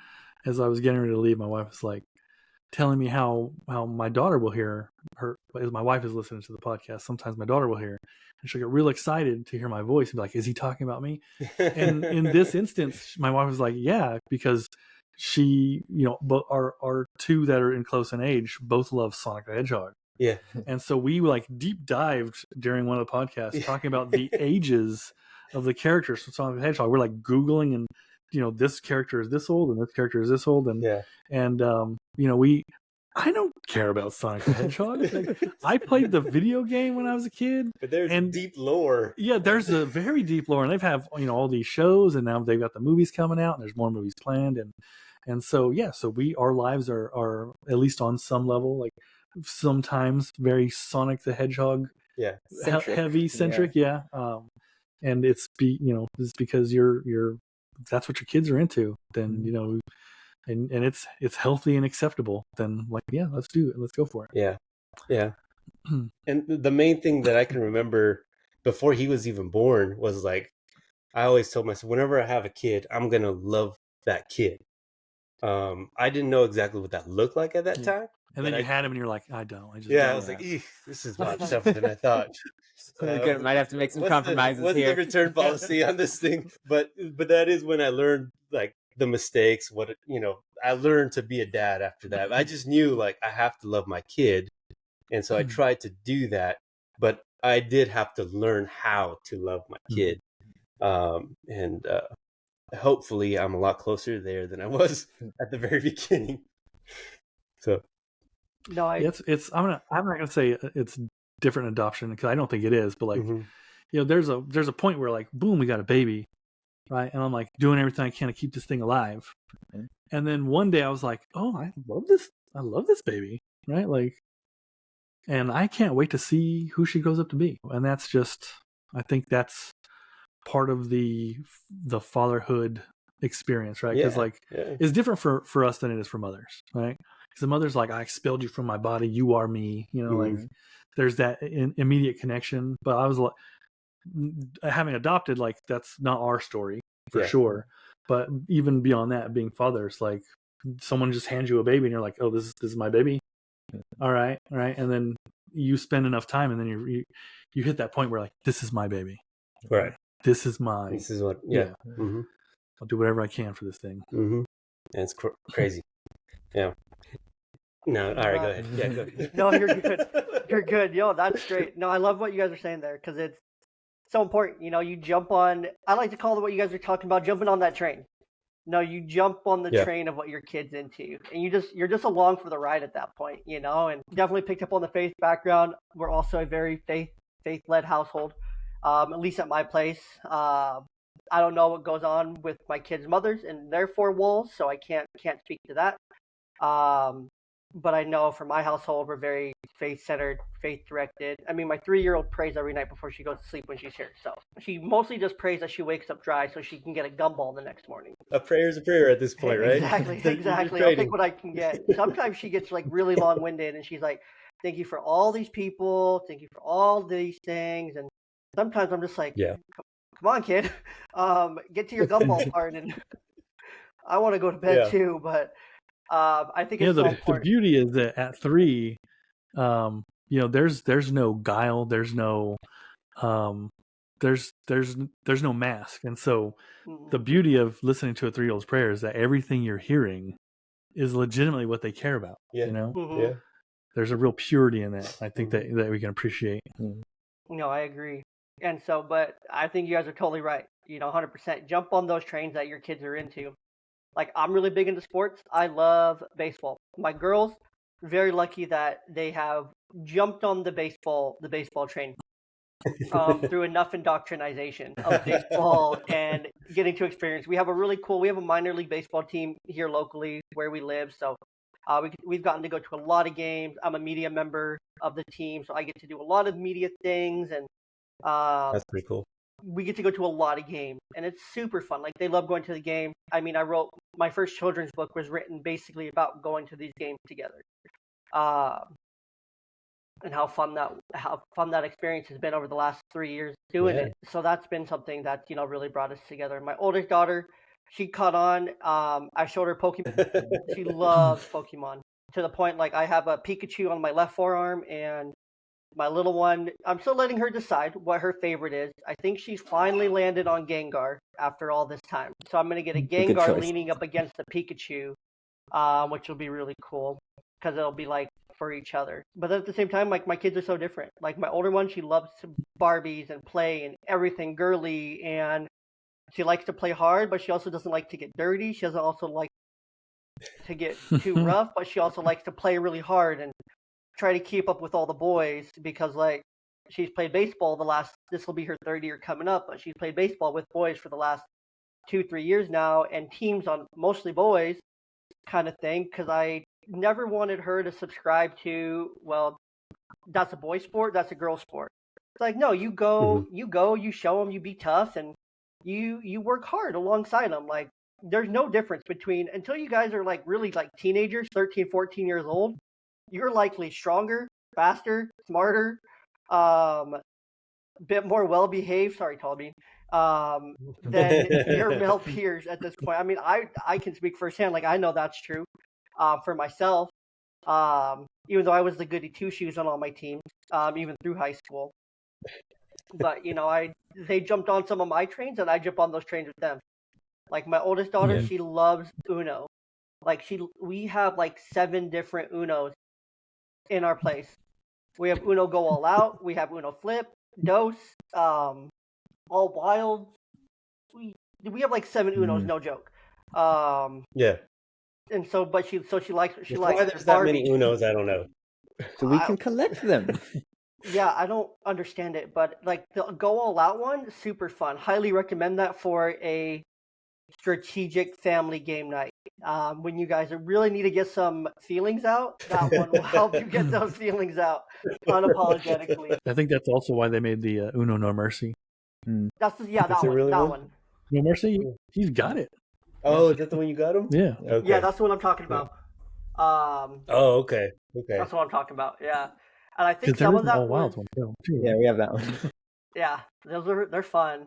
as I was getting ready to leave, my wife was like telling me how my daughter will hear her, as my wife is listening to the podcast. Sometimes my daughter will hear, and she'll get real excited to hear my voice and be like, "Is he talking about me?" And in this instance, my wife was like, "Yeah," because she, you know, but our two that are in close in age both love Sonic the Hedgehog. Yeah. And so we like deep dived during one of the podcasts talking about the ages of the characters from Sonic the Hedgehog. We're like Googling, and you know, this character is this old and this character is this old, and you know, I don't care about Sonic the Hedgehog. Like, I played the video game when I was a kid, but there's deep lore. Yeah, there's a very deep lore, and they've have, you know, all these shows, and now they've got the movies coming out, and there's more movies planned, and so so our lives are at least on some level like sometimes very Sonic the Hedgehog heavy centric, and it's because you're that's what your kids are into, then you know, and it's healthy and acceptable, then like, yeah, let's do it, let's go for it. And the main thing that I can remember before he was even born was like, I always told myself, whenever I have a kid, I'm gonna love that kid. I didn't know exactly what that looked like at that time. And then you had him, and you're like, I don't. I just I was like, this is a lot tougher than I thought. Might have to make some compromises what's here. the return policy on this thing? But that is when I learned like the mistakes. I learned to be a dad after that. I just knew like I have to love my kid, and so I tried to do that. But I did have to learn how to love my kid, and hopefully I'm a lot closer there than I was at the very beginning. So no, it's I'm not gonna say it's different adoption, because I don't think it is, but like there's a point where like boom, we got a baby, right? And I'm like doing everything I can to keep this thing alive. And then one day I was like, oh, I love this baby, right? Like, and I can't wait to see who she grows up to be. And that's just, I think that's part of the fatherhood experience, right? Because it's different for us than it is for mothers, right? Because the mother's like, I expelled you from my body, you are me, like there's that immediate connection. But I was like, having adopted, like that's not our story for sure. But even beyond that, being fathers, like someone just hands you a baby and you're like, oh, this is my baby. All right. And then you spend enough time, and then you hit that point where like, this is my baby. Right. This is what, I'll do whatever I can for this thing. And it's crazy. Yeah. No, all right, go ahead. Yeah, go ahead. No, you're good. You're good. Yo, that's great. No, I love what you guys are saying there, because it's so important. You jump on, I like to call it what you guys are talking about, jumping on that train. No, you jump on the train of what your kid's into, and you're just along for the ride at that point, and definitely picked up on the faith background. We're also a very faith-led household, at least at my place. I don't know what goes on with my kids' mothers and their four walls, so I can't speak to that. But I know for my household, we're very faith-centered, faith-directed. I mean, my 3-year-old prays every night before she goes to sleep when she's here. So she mostly just prays that she wakes up dry so she can get a gumball the next morning. A prayer is a prayer at this point, right? Exactly. I'll take what I can get. Sometimes she gets like really long-winded, and she's like, thank you for all these people. Thank you for all these things. And sometimes I'm just like, come on, kid. Get to your gumball part. And I want to go to bed too, but I think it's the beauty is that at 3, there's no guile, there's no there's no mask, and so the beauty of listening to a 3-year-old's prayer is that everything you're hearing is legitimately what they care about. There's a real purity in that. I think that we can appreciate. No, I agree. And so, but I think you guys are totally right. 100%. Jump on those trains that your kids are into. Like, I'm really big into sports. I love baseball. My girls, very lucky that they have jumped on the baseball train through enough indoctrination of baseball and getting to experience. We have a minor league baseball team here locally where we live. So we've gotten to go to a lot of games. I'm a media member of the team, so I get to do a lot of media things, and that's pretty cool. We get to go to a lot of games, and it's super fun. Like, they love going to the game. I mean, I wrote my first children's book was written basically about going to these games together, and how fun that experience has been over the last 3 years doing it. So that's been something that really brought us together. My oldest daughter, she caught on. I showed her Pokemon. She loves Pokemon to the point like I have a Pikachu on my left forearm, and my little one, I'm still letting her decide what her favorite is. I think she's finally landed on Gengar after all this time. So I'm going to get a Gengar leaning up against the Pikachu, which will be really cool because it'll be like for each other. But at the same time, like, my kids are so different. Like, my older one, she loves Barbies and play and everything girly, and she likes to play hard, but she also doesn't like to get dirty. She doesn't also like to get too rough, but she also likes to play really hard and try to keep up with all the boys, because like she's played baseball this will be her 3rd year coming up, but she's played baseball with boys for the last 2-3 years now, and teams on mostly boys kind of thing, because I never wanted her to subscribe to, well, that's a boy sport, that's a girl sport. It's like, no, you go, you show them, you be tough, and you work hard alongside them. Like, there's no difference between, until you guys are like really like teenagers, 13, 14 years old, you're likely stronger, faster, smarter, bit more well-behaved. Sorry, Tall Bean. than your male peers at this point. I mean, I can speak firsthand. Like I know that's true for myself. Even though I was the goody two shoes on all my teams, even through high school. But they jumped on some of my trains, and I jump on those trains with them. Like my oldest daughter, she loves Uno. Like we have like 7 different Unos in our place. We have Uno Go All Out. We have Uno Flip, Dose, All Wild. We have like 7 Unos, no joke. Yeah. And so, but she likes why there's that many Unos, I don't know. So we can collect them. Yeah, I don't understand it, but like the Go All Out one, super fun. Highly recommend that for a strategic family game night. When you guys really need to get some feelings out, that one will help you get those feelings out unapologetically. I think that's also why they made the Uno No Mercy. That one. No Mercy, he's got it. Oh, is that the one you got him? Yeah. Okay. Yeah, that's what I'm talking about. Oh, okay. That's what I'm talking about. Yeah, and I think some of that All Wild one too. Yeah, we have that one. Yeah, they're fun.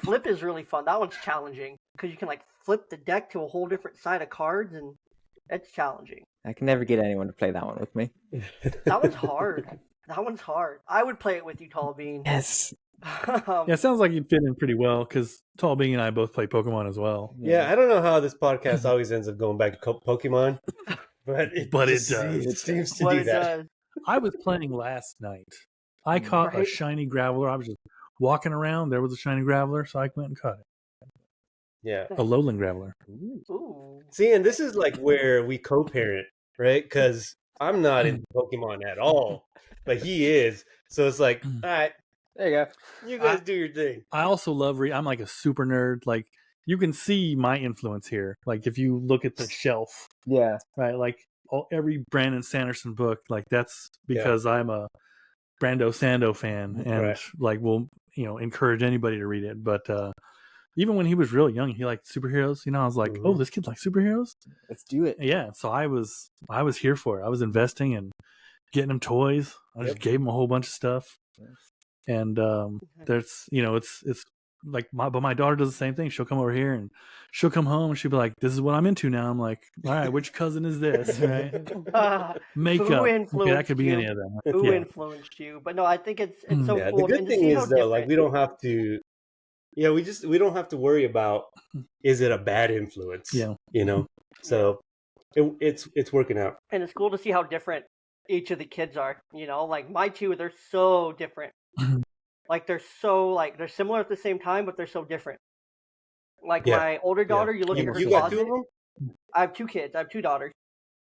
Flip is really fun. That one's challenging because you can like flip the deck to a whole different side of cards, and it's challenging. I can never get anyone to play that one with me. That one's hard. I would play it with you, Tall Bean. Yes. Yeah, it sounds like you'd fit in pretty well because Tall Bean and I both play Pokemon as well. Yeah, I don't know how this podcast always ends up going back to Pokemon, but it does. It seems to do that. I was playing last night. I caught a shiny Graveler. I was just walking around. There was a shiny Graveler, so I went and caught it. Yeah. A Lowland Graveler. Ooh. See, and this is like where we co-parent, right? Because I'm not into Pokemon at all, but he is. So it's like, all right, there you go. You guys do your thing. I also love I'm like a super nerd. Like you can see my influence here. Like if you look at the shelf, yeah, right. Like every Brandon Sanderson book, like that's because I'm a Brando Sando fan, and like will encourage anybody to read it. But even when he was real young, he liked superheroes. I was like, oh, this kid likes superheroes. Let's do it. Yeah, so I was here for it. I was investing and getting him toys. I just gave him a whole bunch of stuff. And there's it's like my daughter does the same thing. She'll come over here and she'll come home and she'll be like, this is what I'm into now. I'm like, all right, which cousin is this? Right? Makeup. Who influenced that could be any of them. Who influenced you? But no, I think it's so cool. The good thing is though, like we don't have to we don't have to worry about is it a bad influence. So it's working out. And it's cool to see how different each of the kids are. Like my two, they're so different. Like they're similar at the same time, but they're so different. Like my older daughter, you look at her closet. Got 2 of them? I have 2 kids. I have 2 daughters.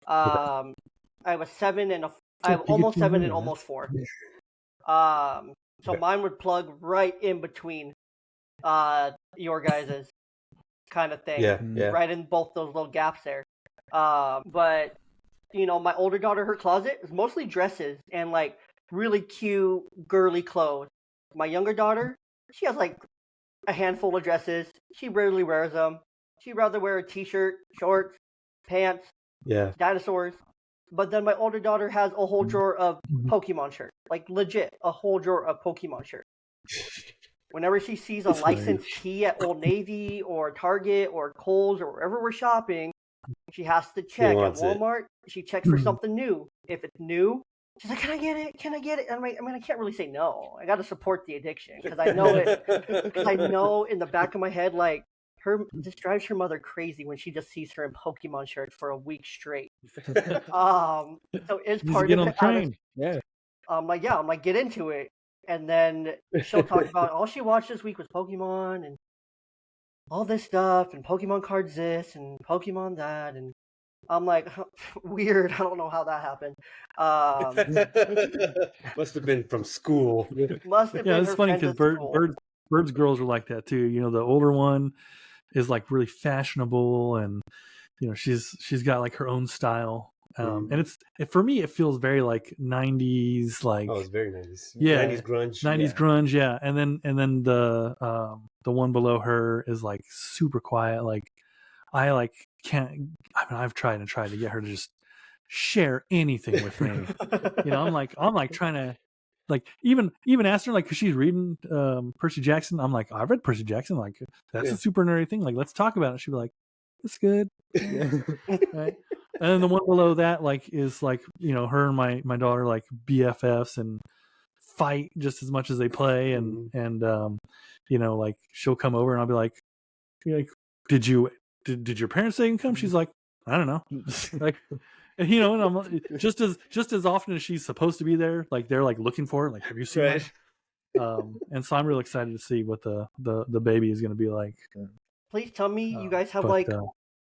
I have a 7 and I have almost 7 and almost 4. So mine would plug right in between your guys' kind of thing. Yeah. Right in both those little gaps there. But my older daughter, her closet is mostly dresses and like really cute girly clothes. My younger daughter, she has like a handful of dresses. She rarely wears them. She'd rather wear a t-shirt, shorts, pants, dinosaurs. But then my older daughter has a whole drawer of Pokemon shirts. Like legit, a whole drawer of Pokemon shirts. Whenever she sees a licensed tee at Old Navy or Target or Kohl's or wherever we're shopping, she has to check at Walmart. She checks for something new. If it's new, she's like, can I get it? Can I get it? And I can't really say no. I got to support the addiction because I know it. Because I know in the back of my head, like, this drives her mother crazy when she just sees her in Pokemon shirts for a week straight. So it's part of it. I'm like, get into it. And then she'll talk about all she watched this week was Pokemon and all this stuff and Pokemon cards this and Pokemon that. And I'm like, weird. I don't know how that happened. Must have been from school. Must have been. Yeah, it's funny because Bird's girls are like that too. The older one is like really fashionable, and she's got like her own style. And for me, it feels very like 90s, like it's very 90s. Yeah, 90s grunge. 90s grunge, yeah. And then the one below her is like super quiet. Like I like can't. I've tried to get her to just share anything with me. I'm like trying to like even asked her like because she's reading Percy Jackson. I'm like, I've read Percy Jackson. Like that's a super nerdy thing. Like let's talk about it. She'd be like, it's good. Right. And then the one below that like is like her and my daughter like BFFs and fight just as much as they play and like she'll come over and I'll be like did your parents say you can come? She's like, I don't know. Like, and and I'm just as often as she's supposed to be there, like they're like looking for it. Like, have you seen Right. her? And so I'm real excited to see what the baby is going to be like. Please tell me you guys have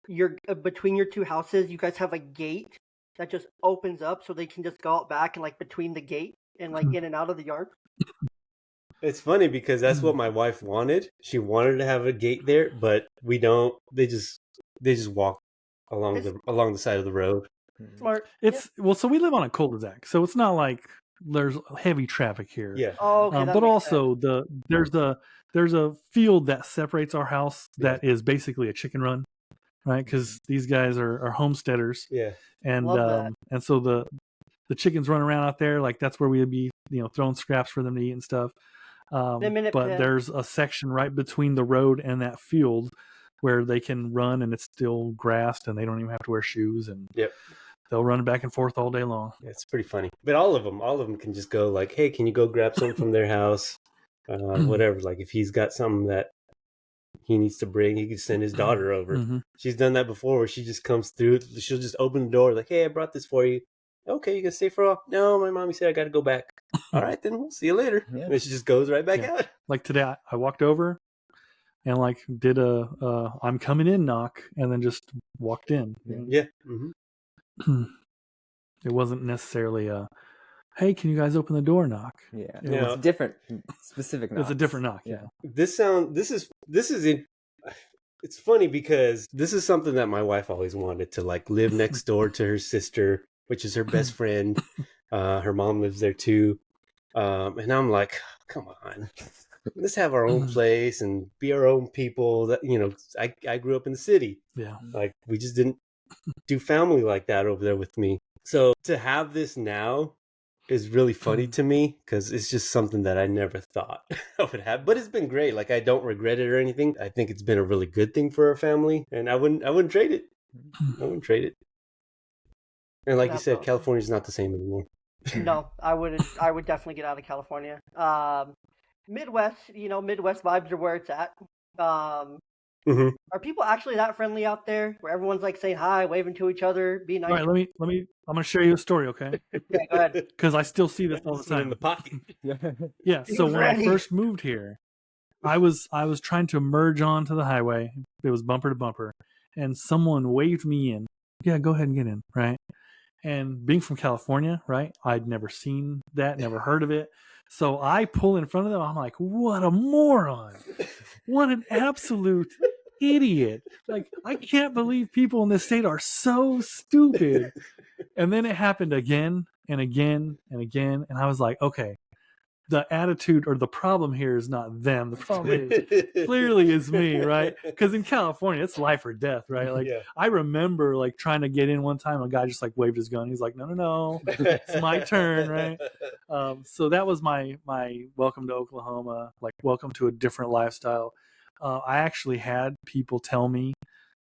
your between your two houses, you guys have a gate that just opens up so they can just go out back and like between the gate and like in and out of the yard. It's funny because that's what my wife wanted. She wanted to have a gate there, but we don't. They just walk along the side of the road. Smart. So we live on a cul-de-sac, so it's not like there's heavy traffic here. Yeah. Oh, okay. But also there's a field that separates our house that is basically a chicken run, right? Because these guys are homesteaders. Yeah. And Love that. and so the chickens run around out there, like that's where we'd be throwing scraps for them to eat and stuff. But there's a section right between the road and that field where they can run and it's still grassed and they don't even have to wear shoes and they'll run back and forth all day long. Yeah, it's pretty funny. But all of them can just go like, hey, can you go grab something from their house? Whatever. Like if he's got something that he needs to bring, he can send his daughter over. Mm-hmm. She's done that before where she just comes through. She'll just open the door like, hey, I brought this for you. Okay, you gonna stay for a while? No, my mommy said I got to go back. All right, then we'll see you later. Yeah. And she just goes right back out. Like today, I walked over and like did a I'm coming in knock and then just walked in. Yeah. Mm-hmm. It wasn't necessarily a, hey, can you guys open the door knock? Yeah, it's different, specific knocks. It's a different knock. Yeah. It's funny because this is something that my wife always wanted to like live next door to her sister, which is her best friend. Her mom lives there too. And I'm like, come on, let's have our own place and be our own people. That I grew up in the city. Yeah. Like we just didn't do family like that over there with me. So to have this now is really funny to me because it's just something that I never thought I would have. But it's been great. Like I don't regret it or anything. I think it's been a really good thing for our family, and I wouldn't trade it. I wouldn't trade it. And like you said, California's not the same anymore. No, I would definitely get out of California. Midwest, Midwest vibes are where it's at. Are people actually that friendly out there where everyone's like saying hi, waving to each other, be nice? All right, let me. I'm gonna share you a story, okay? Yeah, go ahead. Because I still see this all the time in the pocket. Yeah. So when I first moved here, I was trying to merge onto the highway. It was bumper to bumper, and someone waved me in. Yeah, go ahead and get in, right? And being from California, right? I'd never seen that, never heard of it. So I pull in front of them. I'm like, what a moron. What an absolute idiot. Like, I can't believe people in this state are so stupid. And then it happened again and again and again. And I was like, okay, the attitude or the problem here is not them. The problem is clearly is me, right? Because in California, it's life or death, right? Like I remember like trying to get in one time, a guy just like waved his gun. He's like, no, it's my turn, right? So that was my welcome to Oklahoma, like welcome to a different lifestyle. I actually had people tell me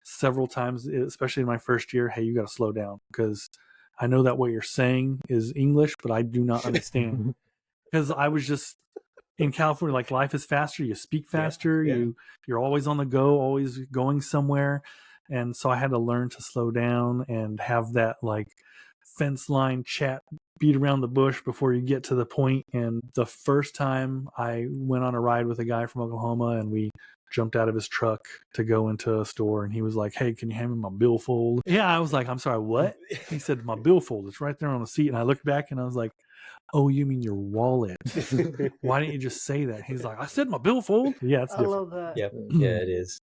several times, especially in my first year, hey, you got to slow down because I know that what you're saying is English, but I do not understand. Because I was just in California, like life is faster. You speak faster. You're always on the go, always going somewhere. And so I had to learn to slow down and have that like fence line chat, beat around the bush before you get to the point. And the first time I went on a ride with a guy from Oklahoma and we jumped out of his truck to go into a store and he was like, hey, can you hand me my billfold? Yeah, I was like, I'm sorry, what? He said, my billfold. It's right there on the seat. And I looked back and I was like, oh, you mean your wallet? Why didn't you just say that? He's like, I said my billfold. Yeah, it's different. I love that. Yeah, it is.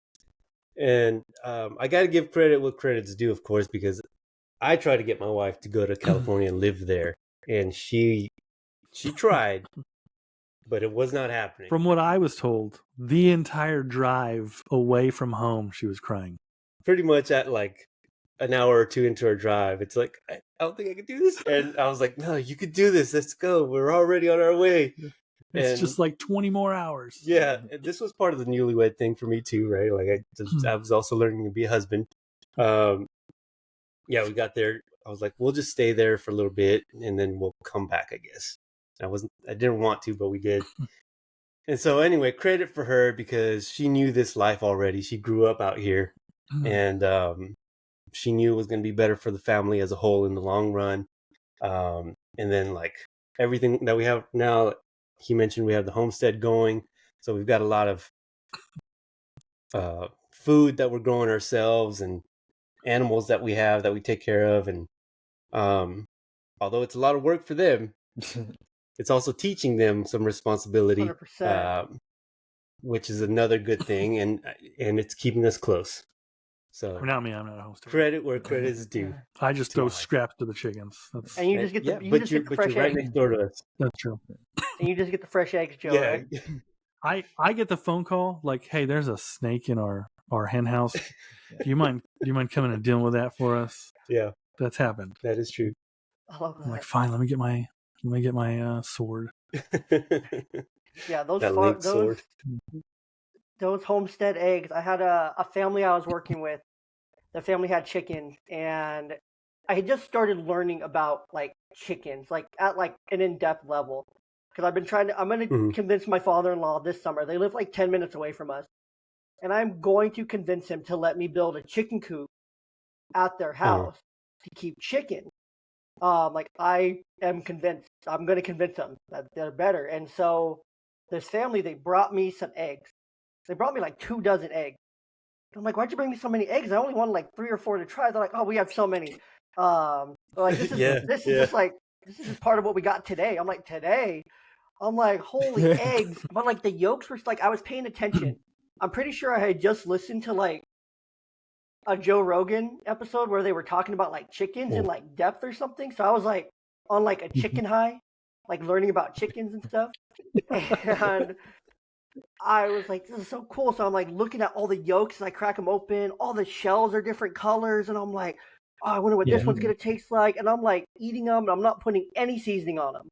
And I got to give credit what credit's due, of course, because I tried to get my wife to go to California and live there, and she tried, but it was not happening. From what I was told, the entire drive away from home, she was crying. Pretty much at like an hour or two into our drive. It's like, I don't think I could do this. And I was like, no, you could do this. Let's go. We're already on our way. It's just like 20 more hours. Yeah, and this was part of the newlywed thing for me too, right? Like I was also learning to be a husband. Yeah, we got there. I was like, we'll just stay there for a little bit and then we'll come back, I guess. I didn't want to, but we did. And so anyway, credit for her because she knew this life already. She grew up out here and she knew it was going to be better for the family as a whole in the long run. And then like everything that we have now, he mentioned we have the homestead going. So we've got a lot of food that we're growing ourselves and animals that we have that we take care of. And although it's a lot of work for them, it's also teaching them some responsibility, 100%. Which is another good thing. And it's keeping us close. So I'm not a homesteader. Credit where credit is due. I just throw scraps to the chickens. And you just get the but you're right next door to us. That's true. And you just get the fresh eggs, Joe. Yeah. Right? I get the phone call like, hey, there's a snake in our hen house. Do you mind coming and dealing with that for us? Yeah, that's happened. That is true. I love that. I'm like, fine, let me get my sword. Yeah, those homestead eggs. I had a family I was working with. The family had chickens, and I had just started learning about like chickens, like at like an in-depth level. Because I'm going to convince my father-in-law this summer. They live like 10 minutes away from us. And I'm going to convince him to let me build a chicken coop at their house to keep chickens. Like I am convinced, I'm going to convince them that they're better. And so this family, they brought me some eggs. They brought me like 24 eggs. I'm like, why'd you bring me so many eggs? I only wanted like 3 or 4 to try. They're like, oh, we have so many. Like this is just part of what we got today. I'm like, today? I'm like, holy eggs. But like the yolks were like, I was paying attention. I'm pretty sure I had just listened to like a Joe Rogan episode where they were talking about like chickens in like depth or something. So I was like on like a chicken high, like learning about chickens and stuff. And I was like, this is so cool. So I'm like looking at all the yolks and I crack them open. All the shells are different colors. And I'm like, oh, I wonder what this one's going to taste like. And I'm like eating them and I'm not putting any seasoning on them.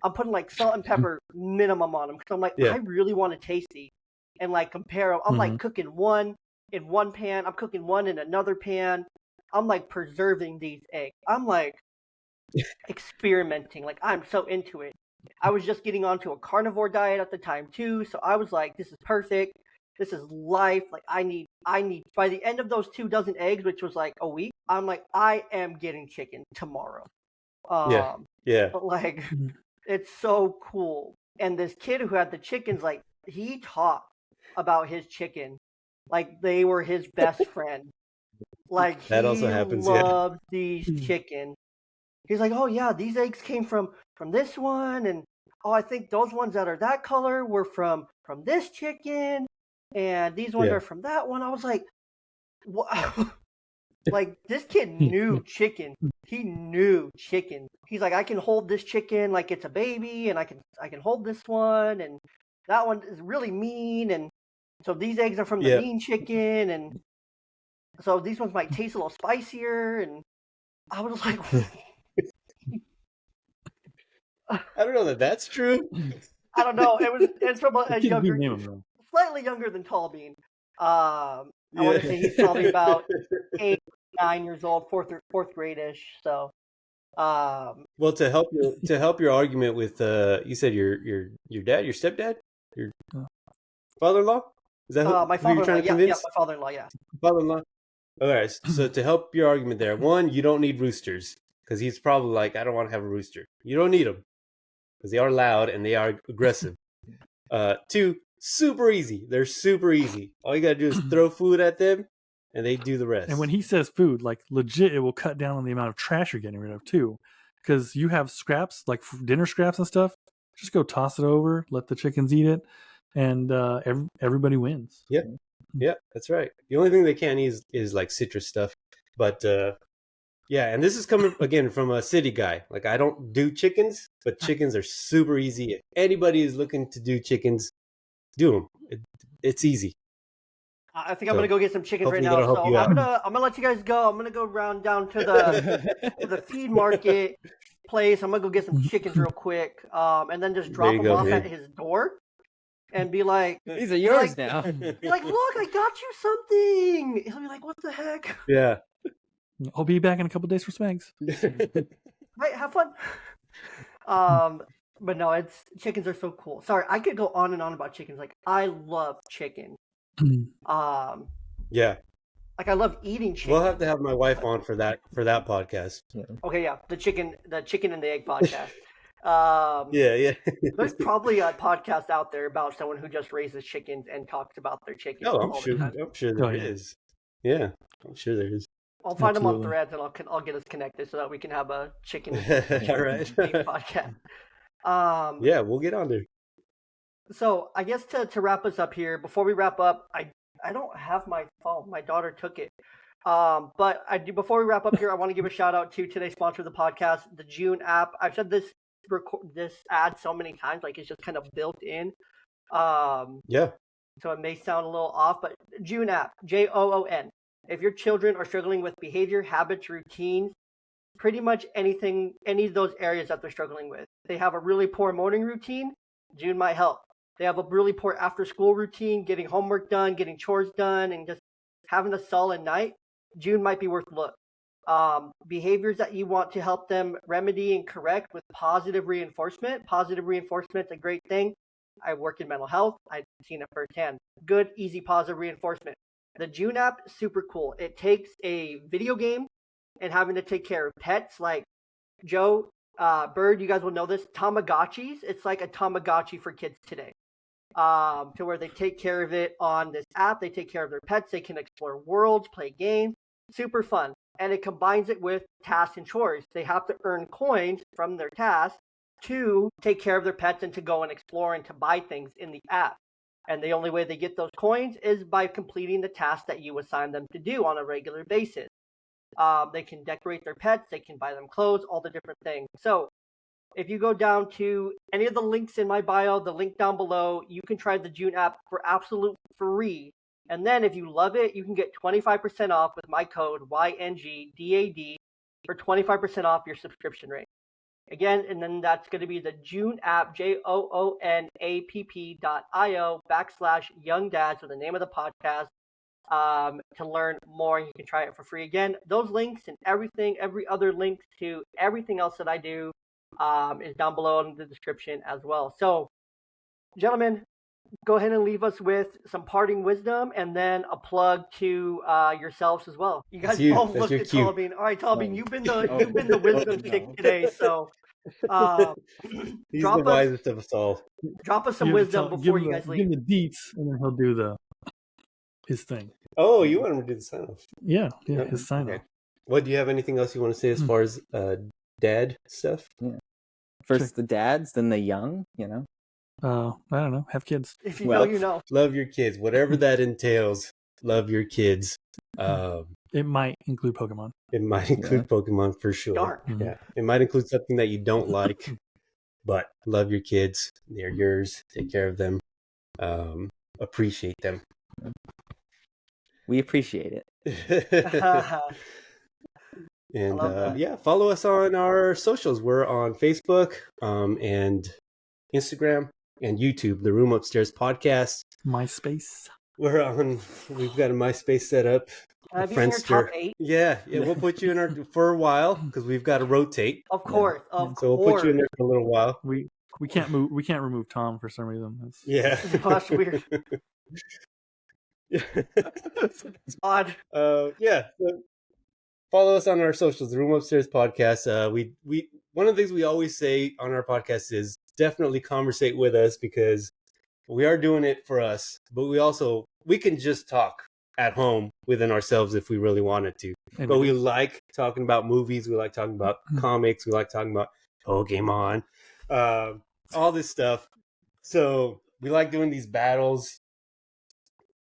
I'm putting like salt and pepper minimum on them. Because I'm like, I really want to taste these and like compare them. I'm like cooking one in one pan. I'm cooking one in another pan. I'm like preserving these eggs. I'm like experimenting. Like I'm so into it. I was just getting onto a carnivore diet at the time too. So I was like, this is perfect. This is life. Like I need by the end of those 24 eggs, which was like a week, I'm like, I am getting chicken tomorrow. But like, it's so cool. And this kid who had the chickens, like he talked about his chicken like they were his best friend. Like that also happens. Loved these chickens. He's like, oh yeah, these eggs came from this one, and oh, I think those ones that are that color were from this chicken, and these ones are from that one. I was like, wow. Like this kid knew chicken. He knew chicken. He's like, I can hold this chicken like it's a baby, and I can hold this one, and that one is really mean, and so these eggs are from the mean chicken, and so these ones might taste a little spicier, and I was like, I don't know that that's true. I don't know. It's from a younger, slightly younger than Tall Bean. I want to say he's probably about 8, 9 years old, fourth grade-ish. So, well, to help your argument with you said your dad, your stepdad, your father-in-law. Is that my who you're trying to convince? Yeah, my father-in-law. Yeah. Father-in-law. All right. So to help your argument there, one, you don't need roosters because he's probably like, I don't want to have a rooster. You don't need them because they are loud and they are aggressive. 2, super easy. They're super easy. All you gotta do is throw food at them, and they do the rest. And when he says food, like legit, it will cut down on the amount of trash you're getting rid of too, because you have scraps like dinner scraps and stuff. Just go toss it over, let the chickens eat it, and everybody wins. Yeah, that's right. The only thing they can't eat is like citrus stuff. But and this is coming again from a city guy. Like I don't do chickens, but chickens are super easy. If anybody is looking to do chickens, do them. It's easy. I think I'm gonna go get some chickens right hopefully now. that'll help So you out. I'm gonna let you guys go. I'm gonna go round down to the feed market place. I'm gonna go get some chickens real quick, and then just There drop you them go, off man. at his door, and be like, These are yours now. be like, look, I got you something. He'll be like, what the heck? Yeah. I'll be back in a couple days for Smags. Right, have fun. But no, chickens are so cool. Sorry, I could go on and on about chickens. Like I love chicken. Yeah. Like I love eating chicken. We'll have to have my wife on for that podcast. Okay, yeah, the chicken and the egg podcast. Yeah. There's probably a podcast out there about someone who just raises chickens and talks about their chickens. Oh, all the time. I'm sure there is. Yeah, I'm sure there is. I'll find them on Absolutely. Threads and I'll get us connected so that we can have a chicken All right. podcast. Yeah, we'll get on there. So I guess to wrap us up here, before we wrap up, I don't have my phone. My daughter took it. But before we wrap up here, I want to give a shout out to today's sponsor of the podcast, the June app. I've said this ad so many times, like it's just kind of built in. Yeah. So it may sound a little off, but June app, Joon. If your children are struggling with behavior, habits, routines, pretty much any of those areas that they're struggling with. They have a really poor morning routine, June might help. They have a really poor after school routine, getting homework done, getting chores done, and just having a solid night, June might be worth a look. Behaviors that you want to help them remedy and correct with positive reinforcement. Positive reinforcement's a great thing. I work in mental health. I've seen it firsthand. Good, easy, positive reinforcement. The June app, super cool. It takes a video game and having to take care of pets like Joe, Bird, you guys will know this, Tamagotchis. It's like a Tamagotchi for kids today. To where they take care of it on this app. They take care of their pets. They can explore worlds, play games. Super fun. And it combines it with tasks and chores. They have to earn coins from their tasks to take care of their pets and to go and explore and to buy things in the app. And the only way they get those coins is by completing the tasks that you assign them to do on a regular basis. They can decorate their pets. They can buy them clothes, all the different things. So if you go down to any of the links in my bio, the link down below, you can try the June app for absolute free. And then if you love it, you can get 25% off with my code YNGDAD for 25% off your subscription rate. Again, and then that's going to be the June app, JOONAPP.io/Young Dads with the name of the podcast to learn more. You can try it for free. Again, those links and every other link to everything else that I do is down below in the description as well. So, gentlemen, go ahead and leave us with some parting wisdom and then a plug to yourselves as well. You guys both looked at Talbin. All right, Talbin, you've been the wisdom stick today. So he's the wisest of us all. Drop us some wisdom before you guys leave. Give him the deets, and then he'll do his thing. Oh, you want him to do the sign off? Yeah, his sign off. What, do you have anything else you want to say as far as dad stuff? Yeah. First the dads, then the young, you know. I don't know. Have kids. If you know, you know. Love your kids, whatever that entails. Love your kids. It might include Pokemon. It might include Pokemon for sure. Darn. Yeah, it might include something that you don't like, but love your kids. They're yours. Take care of them. Appreciate them. We appreciate it. And follow us on our socials. We're on Facebook and Instagram and YouTube, the Room Upstairs Podcast. MySpace. We've got a MySpace set up. Have you in your top 8? Yeah, we'll put you in our for a while because we've got to rotate. Of course, So we'll put you in there for a little while. We can't move. We can't remove Tom for some reason. That's weird. Odd. So follow us on our socials, the Room Upstairs Podcast. We one of the things we always say on our podcast is definitely conversate with us because we are doing it for us, but we can just talk at home within ourselves if we really wanted to. But we like talking about movies, we like talking about comics, we like talking about Pokemon, all this stuff. So we like doing these battles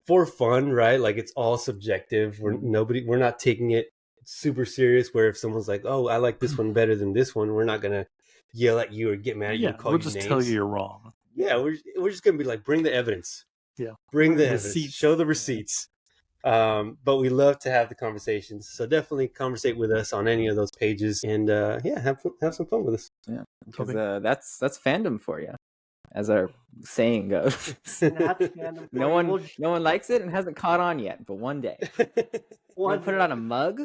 for fun, right? Like it's all subjective. We're not taking it super serious where if someone's like, oh, I like this one better than this one, we're not gonna yell at you or get mad at you and call you names. We'll just tell you you're wrong. Yeah, we're just gonna be like, bring the evidence. Yeah. Bring the evidence. Show the receipts. But we love to have the conversations. So definitely conversate with us on any of those pages, and have some fun with us. Yeah, because that's fandom for you, as our saying goes. No one likes it and hasn't caught on yet, but one day we'll put it on a mug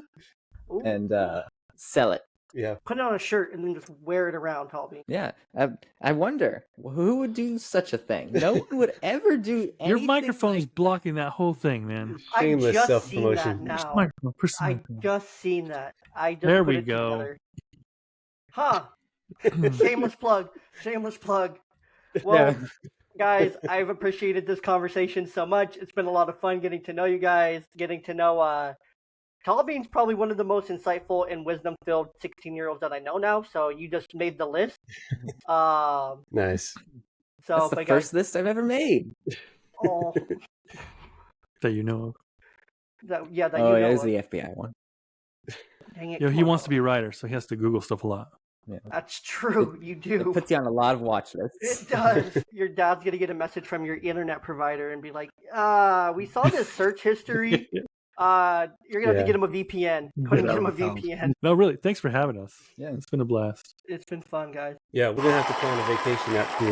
and sell it. Yeah, put it on a shirt and then just wear it around, Colby. Yeah, I wonder who would do such a thing. No one would ever do anything. Your microphone is like blocking that whole thing, man. Shameless I just self-promotion. seen that now. I just seen that. I just there put we it go. Together. Huh. Shameless plug. Shameless plug. Well, guys, I've appreciated this conversation so much. It's been a lot of fun getting to know you guys, getting to know Colbean's probably one of the most insightful and wisdom-filled 16-year-olds that I know now, so you just made the list. Nice. So, that's the first list I've ever made. Oh. That you know of. That you know it was of. the FBI one. Dang it, Yeah, he wants to be a writer, so he has to Google stuff a lot. Yeah. That's true. You do. It puts you on a lot of watch lists. It does. Your dad's going to get a message from your internet provider and be like, we saw this search history. You're going to have to get him a VPN. Put him a VPN. No, really. Thanks for having us. Yeah. It's been a blast. It's been fun, guys. Yeah, we're going to have to plan a vacation out to